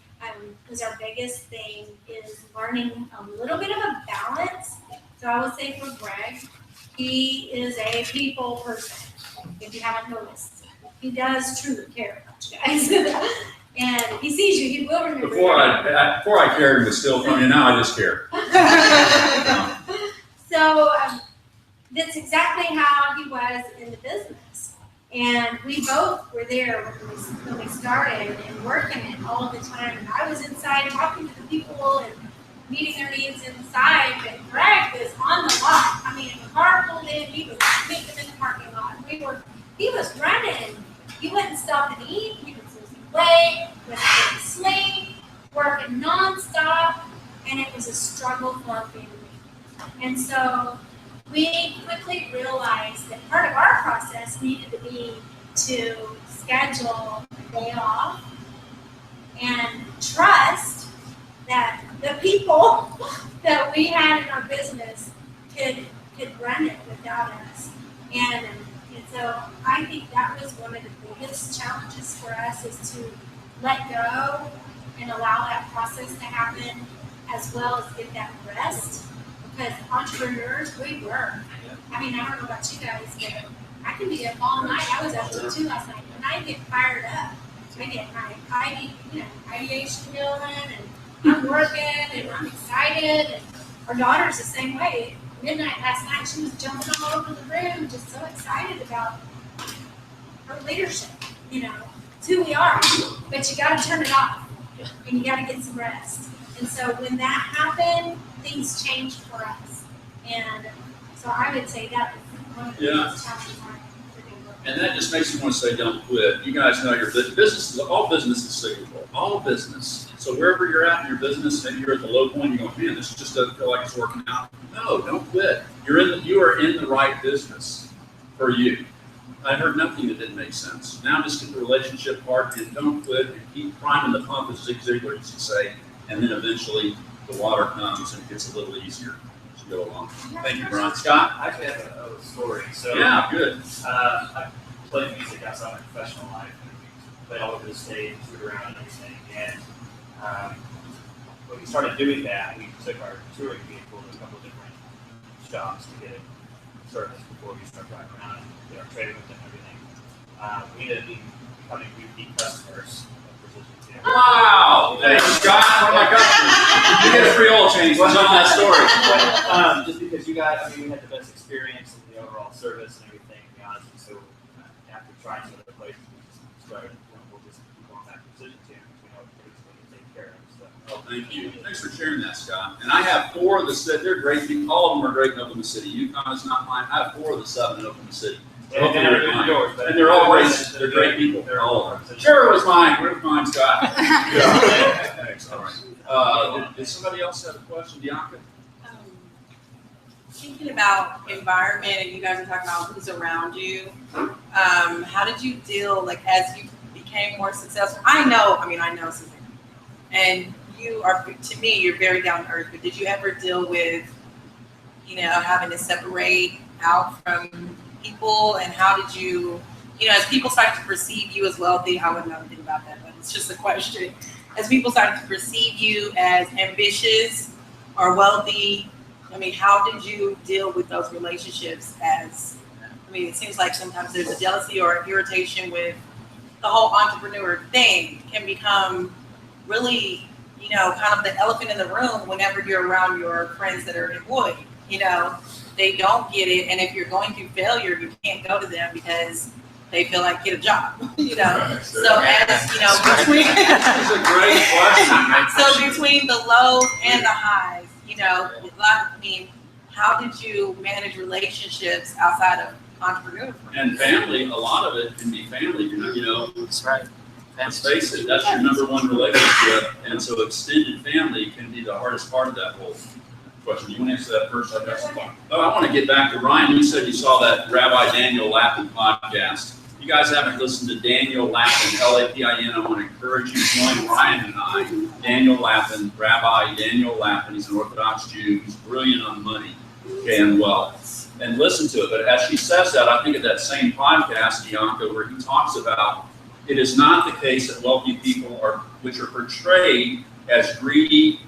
was our biggest thing is learning a little bit of a balance. So I would say for Greg, he is a people person, if you haven't noticed. He does truly care about you guys. And if he sees you, he will remember. Before I cared, but still from you now, I just care. So that's exactly how he was in the business. And we both were there when we started and working it all the time. And I was inside talking to the people and meeting their needs inside, but Greg was on the lot. I mean, if a car pulled in, he was meeting them in the parking lot. He was running. He wouldn't stop and eat. He was losing weight, wouldn't sleep, working nonstop, and it was a struggle for our family. And so we quickly realized that part of our process needed to be to schedule a day off and trust that the people that we had in our business could run it without us. And so I think that was one of the biggest challenges for us, is to let go and allow that process to happen, as well as get that rest. Because entrepreneurs, we work. I mean, I don't know about you guys, but I can be up all night. I was up till 2 last night, and I get fired up. I get my ideation going, and I'm working, and I'm excited. And our daughter's the same way. Midnight last night, she was jumping all over the room, just so excited about her leadership. It's who we are. But you got to turn it off, and you got to get some rest. And so when that happened, things changed for us. And so I would say that was one of the biggest challenges. And that just makes me want to say, don't quit. You guys know your business, all business is cyclical. All business. So wherever you're at in your business, maybe you're at the low point, you're going, man, this just doesn't feel like it's working out. No, don't quit. You are in the right business for you. I heard nothing that didn't make sense. Now just get the relationship part and don't quit and keep priming the pump, as Zig Ziglar used to say. and then eventually the water comes and it gets a little easier as you go along. Thank you, Brian. Scott? I actually have a story. So Yeah, good. I played music outside my professional life. Played all over the stage, toured around and everything. And when we started doing that, we took our touring vehicle to a couple of different shops to get it serviced before we start driving around and get our trailer with it and everything. We ended up becoming repeat customers of Precision Tip. Wow! Hey, Scott, one of my customers. You get a free oil change. What's on that story? Just because you guys, we had the best experience in the overall service and everything, to be honest. And so after trying some other places, we just started, we'll just keep going back to Precision Tip because we know it's going to take care of it. So. Oh, thank you. Thanks for sharing that, Scott. And I have 4 of the 7. They're great people. All of them are great in Oklahoma City. UConn is not mine. I have 4 of the 7 in Oklahoma City. And they're all great. They're great people. They're all Sure, it was mine. Where's mine, Scott? Yeah. Thanks. All right. Did somebody else have a question, Bianca? Thinking about environment, and you guys are talking about who's around you. How did you deal, like, as you became more successful? I know Suzanne, and you are, to me, you're very down to earth. But did you ever deal with, having to separate out from people? And how did you, as people started to perceive you as wealthy? I wouldn't know anything about that, but it's just a question. As people started to perceive you as ambitious or wealthy, how did you deal with those relationships? It seems like sometimes there's a jealousy or an irritation with the whole entrepreneur thing can become really, kind of the elephant in the room whenever you're around your friends that are employed. They don't get it. And if you're going through failure, you can't go to them because they feel like get a job, So as, between, That's a great question. so between the lows and the highs, how did you manage relationships outside of entrepreneurship? And family, a lot of it can be family. That's right. Let's face it, that's your number one relationship. And so extended family can be the hardest part of that whole question. You want to answer that first? I got some thought. I want to get back to Ryan. You said you saw that Rabbi Daniel Lapin podcast. If you guys haven't listened to Daniel Lapin, Lapin, I want to encourage you to join Ryan and I. Daniel Lapin, Rabbi Daniel Lapin. He's an Orthodox Jew. He's brilliant on money and wealth. And listen to it. But as she says that, I think of that same podcast, Bianca, where he talks about it is not the case that wealthy people which are portrayed as greedy,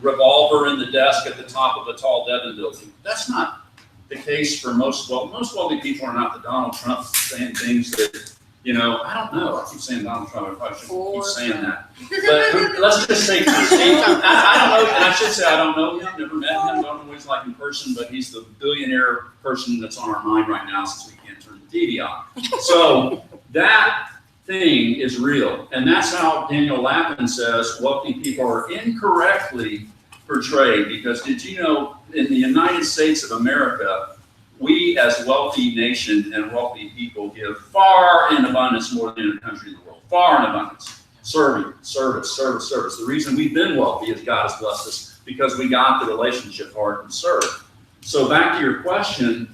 revolver in the desk at the top of a tall Devon building. That's not the case for most wealthy people are not the Donald Trump saying things that, I don't know. I keep saying Donald Trump. I probably shouldn't keep saying that. But let's just say, I don't know, and I should say I don't know him, never met him, don't know what he's like in person, but he's the billionaire person that's on our mind right now since we can't turn the TV on. So that thing is real. And that's how Daniel Lapin says wealthy people are incorrectly portrayed. Because did you know in the United States of America, we as wealthy nation and wealthy people give far in abundance more than any other country in the world. Far in abundance. Service. The reason we've been wealthy is God has blessed us because we got the relationship part and served. So back to your question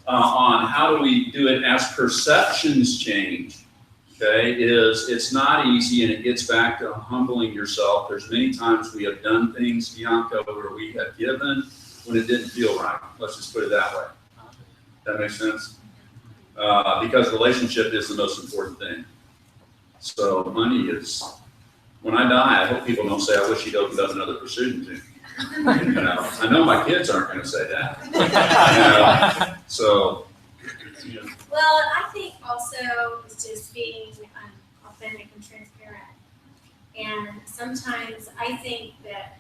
on how do we do it as perceptions change. Okay, it's not easy, and it gets back to humbling yourself. There's many times we have done things, Bianca, where we have given when it didn't feel right. Let's just put it that way. That makes sense? Because relationship is the most important thing. So money is, when I die, I hope people don't say, I wish he'd opened up another Precision Tube. I know my kids aren't going to say that. So. Well, I think also it's just being authentic and transparent. And sometimes I think that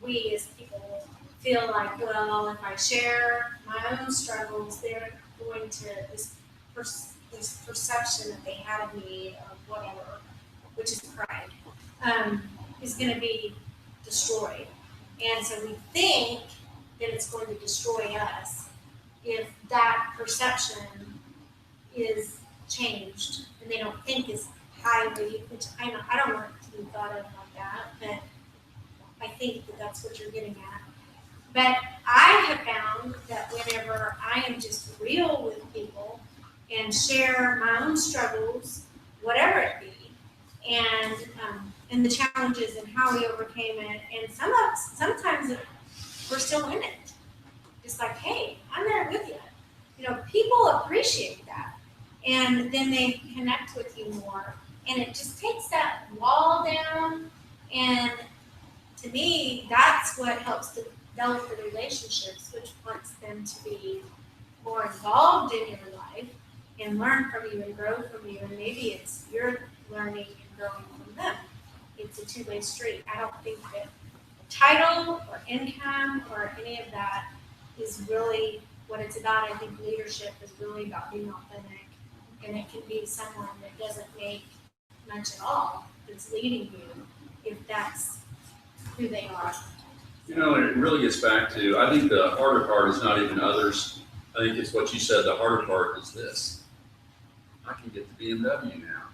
we as people feel like, well, if I share my own struggles, they're going to, this perception that they have of me of whatever, which is pride, is going to be destroyed. And so we think that it's going to destroy us if that perception is changed and they don't think as highly, which I don't want it to be thought of like that, but I think that that's what you're getting at. But I have found that whenever I am just real with people and share my own struggles, whatever it be, and the challenges and how we overcame it. And sometimes we're still in it. Just like, hey, I'm there with you. You know, people appreciate that. And then they connect with you more. And it just takes that wall down. And to me, that's what helps to develop the relationships, which wants them to be more involved in your life and learn from you and grow from you. And maybe it's you're learning and growing from them. It's a two-way street. I don't think that title or income or any of that is really what it's about. I think leadership is really about being authentic, and it can be someone that doesn't make much at all that's leading you if that's who they are. You know, and it really gets back to, I think the harder part is not even others. I think it's what you said, the harder part is this. I can get the BMW now.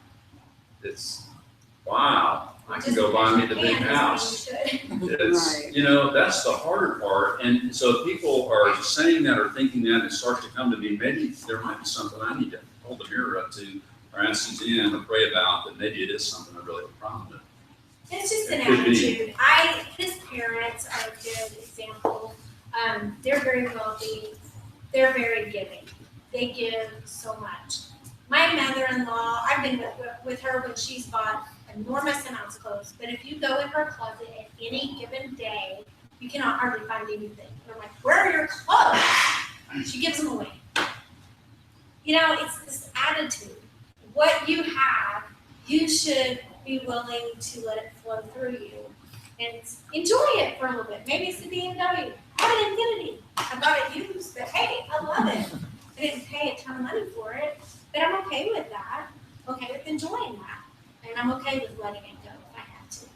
It's, wow, I can go buy me the big house. It's, you know, that's the harder part. And so if people are saying that or thinking that, it starts to come to me, maybe there might be something I need to hold the mirror up to or ask Suzanne to pray about, that maybe it is something I really have a problem with. It's just an It could be. attitude. His parents are a good example. They're very wealthy. They're very giving. They give so much. My mother-in-law, I've been with her when she's bought enormous amounts of clothes, but if you go in her closet at any given day, you cannot hardly find anything. They're like, where are your clothes? She gives them away. You know, it's this attitude. What you have, you should be willing to let it flow through you and enjoy it for a little bit. Maybe it's the BMW. I have an Infinity. I got it used, but hey, I love it. I didn't pay a ton of money for it, but I'm okay with that. I'm okay with enjoying that. And I'm okay with letting it go if I have to.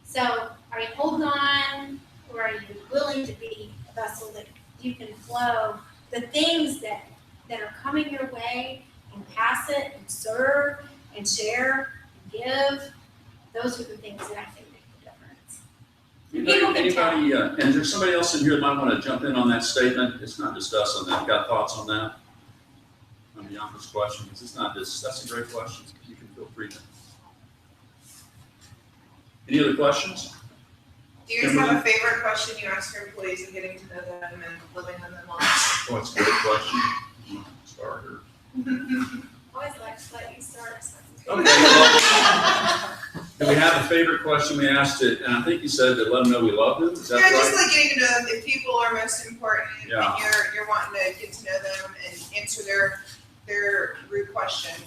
So are you holding on, or are you willing to be a vessel that you can flow the things that are coming your way and pass it and serve and share and give? Those are the things that I think make the difference. Anybody, and there's somebody else in here that might want to jump in on that statement. It's not just us on that. Got thoughts on that? On Bianca's question, because it's not just, that's a great question. You can feel free to. Any other questions? Do you guys have a favorite question you ask your employees and getting to know them and living in them on? Oh, it's a great question. Start her. Always like to let you start. Okay, well, do we have a favorite question we asked it? And I think you said that let them know we love them. Is that Yeah, right? just like getting to know them. If people are most important, Yeah. and you're wanting to get to know them and answer their rude question.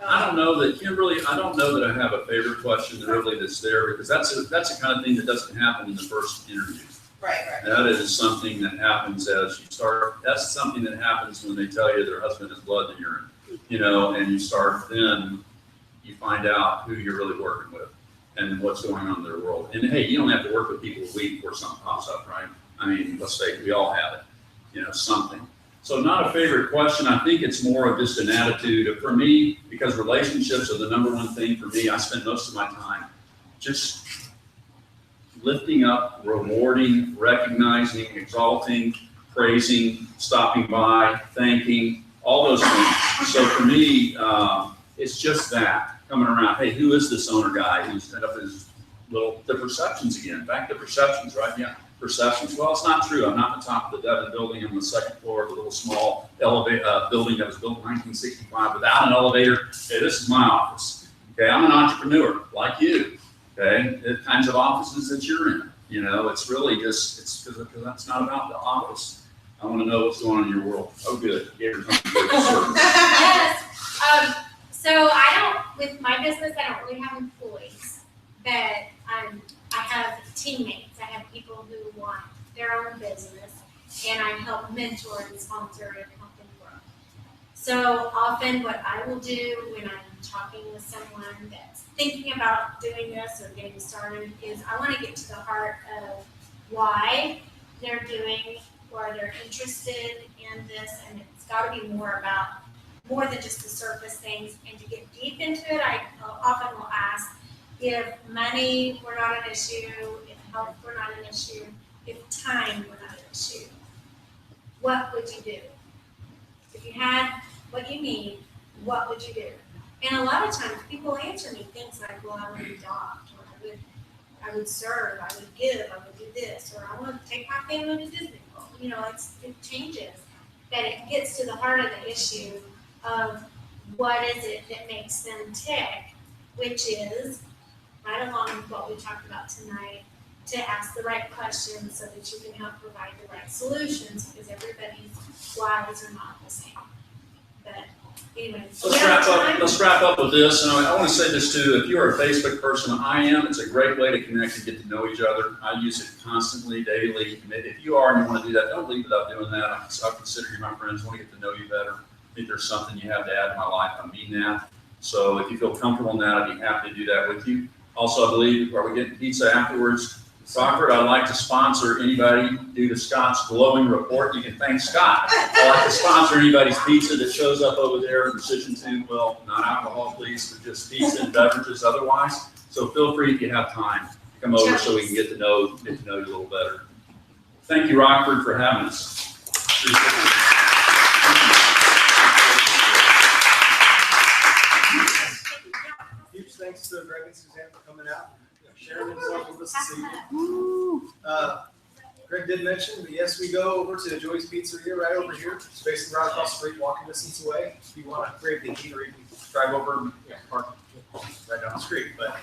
I don't know that Kimberly. I don't know that I have a favorite question that's there, because that's the kind of thing that doesn't happen in the first interview. Right. That is something that happens as you start. That's something that happens when they tell you their husband is blood and urine, you know, and you start, then you find out who you're really working with and what's going on in their world. And hey, you don't have to work with people a week before something pops up, right? I mean, let's say we all have it, you know, something. So not a favorite question. I think it's more of just an attitude. For me, because relationships are the number one thing for me, I spend most of my time just lifting up, rewarding, recognizing, exalting, praising, stopping by, thanking, all those things. So for me, it's just that, coming around, hey, who is this owner guy who's set up his the perceptions again, back to perceptions, right? Yeah, perceptions. Well, it's not true. I'm not at the top of the Devon building. I'm on the second floor of a little small building that was built in 1965 without an elevator. Okay, this is my office. Okay, I'm an entrepreneur like you. Okay, the kinds of offices that you're in. You know, it's really just, it's because that's not about the office. I want to know what's going on in your world. Oh, good. You gave her something good. Yes. So with my business, I don't really have employees, but I have teammates. I have people who want their own business, and I help mentor and sponsor and help them grow. So often what I will do when I'm talking with someone that's thinking about doing this or getting started is I want to get to the heart of why they're doing or they're interested in this, and it's got to be more than just the surface things. And to get deep into it, I often will ask if money were not an issue, if health were not an issue, if time were not an issue, what would you do? If you had what you need, what would you do? And a lot of times people answer me things like, well, I would adopt, or I would serve, I would give, I would do this, or I want to take my family to Disney World. You know, it changes. That it gets to the heart of the issue of what is it that makes them tick, which is right along with what we talked about tonight, to ask the right questions so that you can help provide the right solutions, because everybody's whys are not the same. But anyway, Let's wrap up with this, and I want to say this too. If you're a Facebook person, I am. It's a great way to connect and get to know each other. I use it constantly, daily. If you are and you want to do that, don't leave without doing that. I consider you my friends. I want to get to know you better. I think there's something you have to add to my life. I mean that. So if you feel comfortable in that, I'd be happy to do that with you. Also, I believe, are we getting pizza afterwards? Rockford, I'd like to sponsor anybody due to Scott's glowing report. You can thank Scott. I'd like to sponsor anybody's pizza that shows up over there in Precision 2. Well, not alcohol, please, but just pizza and beverages otherwise. So feel free if you have time to come over so we can get to know you a little better. Thank you, Rockford, for having us. Huge thanks to Greg and Suzanne for coming out, sharing themselves with us this evening. Greg did mention that yes, we go over to Joey's Pizzeria right over here. It's basically right across the street, walking distance away. If you want to grab the heat, or you can drive over and park right down the street. But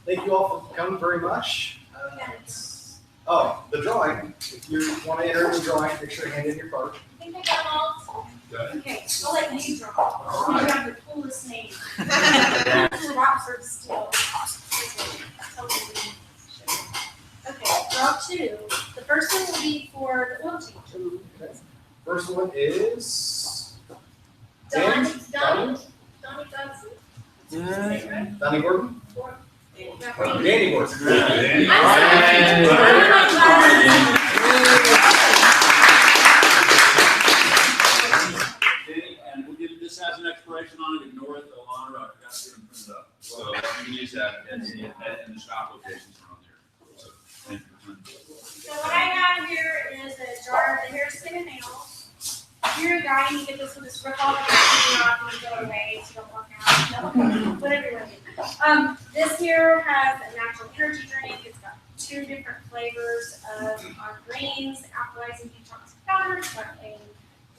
thank you all for coming very much. The drawing. If you want to enter the drawing, make sure you hand in your card. I think I got them all. Okay, I'll let you draw. You have the coolest name. Rockford still. Okay, draw two. The first one will be for the oil change. Okay. First one is Donnie Donnie Dodson. Donnie Gordon. Danny. Danny Gordon. And we'll give this has an expiration on it. Ignore it. They'll honor it. I forgot to get them printed up. So you can use that in the shop locations around there. So thank you. So what I have here is a jar of the hair, skin, and nails. If you're a guy, you get this with this rip all the packaging off and throw it away so you don't walk out. Whatever you want to do. This here has a natural energy drink. It's got 2 different flavors of our greens, alkalizing detox powder. It's got an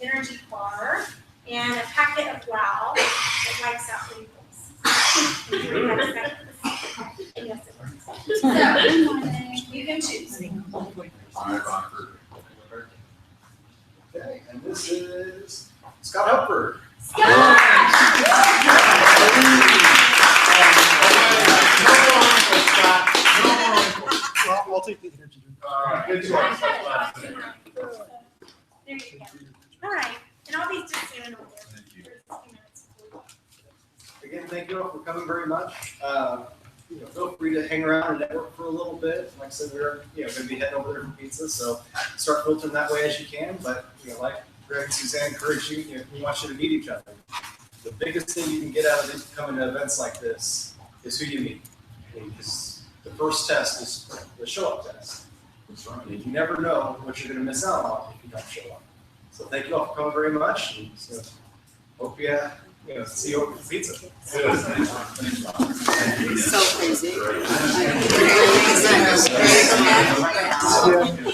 energy bar and a packet of wow that wipes out wrinkles. Yes, it works. So you can choose. All right, Rockford. Okay, and this is Scott Hupford. I'll take the energy drink. All right, good choice. There you go. All right, and I'll be just standing over there. Thank you. For a few minutes. Again, thank you all for coming very much. Feel free to hang around and network for a little bit. Like I said, we're going to be heading over there for pizza, so start filtering that way as you can. But like Greg and Suzanne encourage you, we want you to meet each other. The biggest thing you can get out of coming to events like this is who you meet. Because the first test is the show-up test. And you never know what you're going to miss out on if you don't show up. So thank you all for coming very much. And so hope you see you over for pizza. So crazy. Yeah.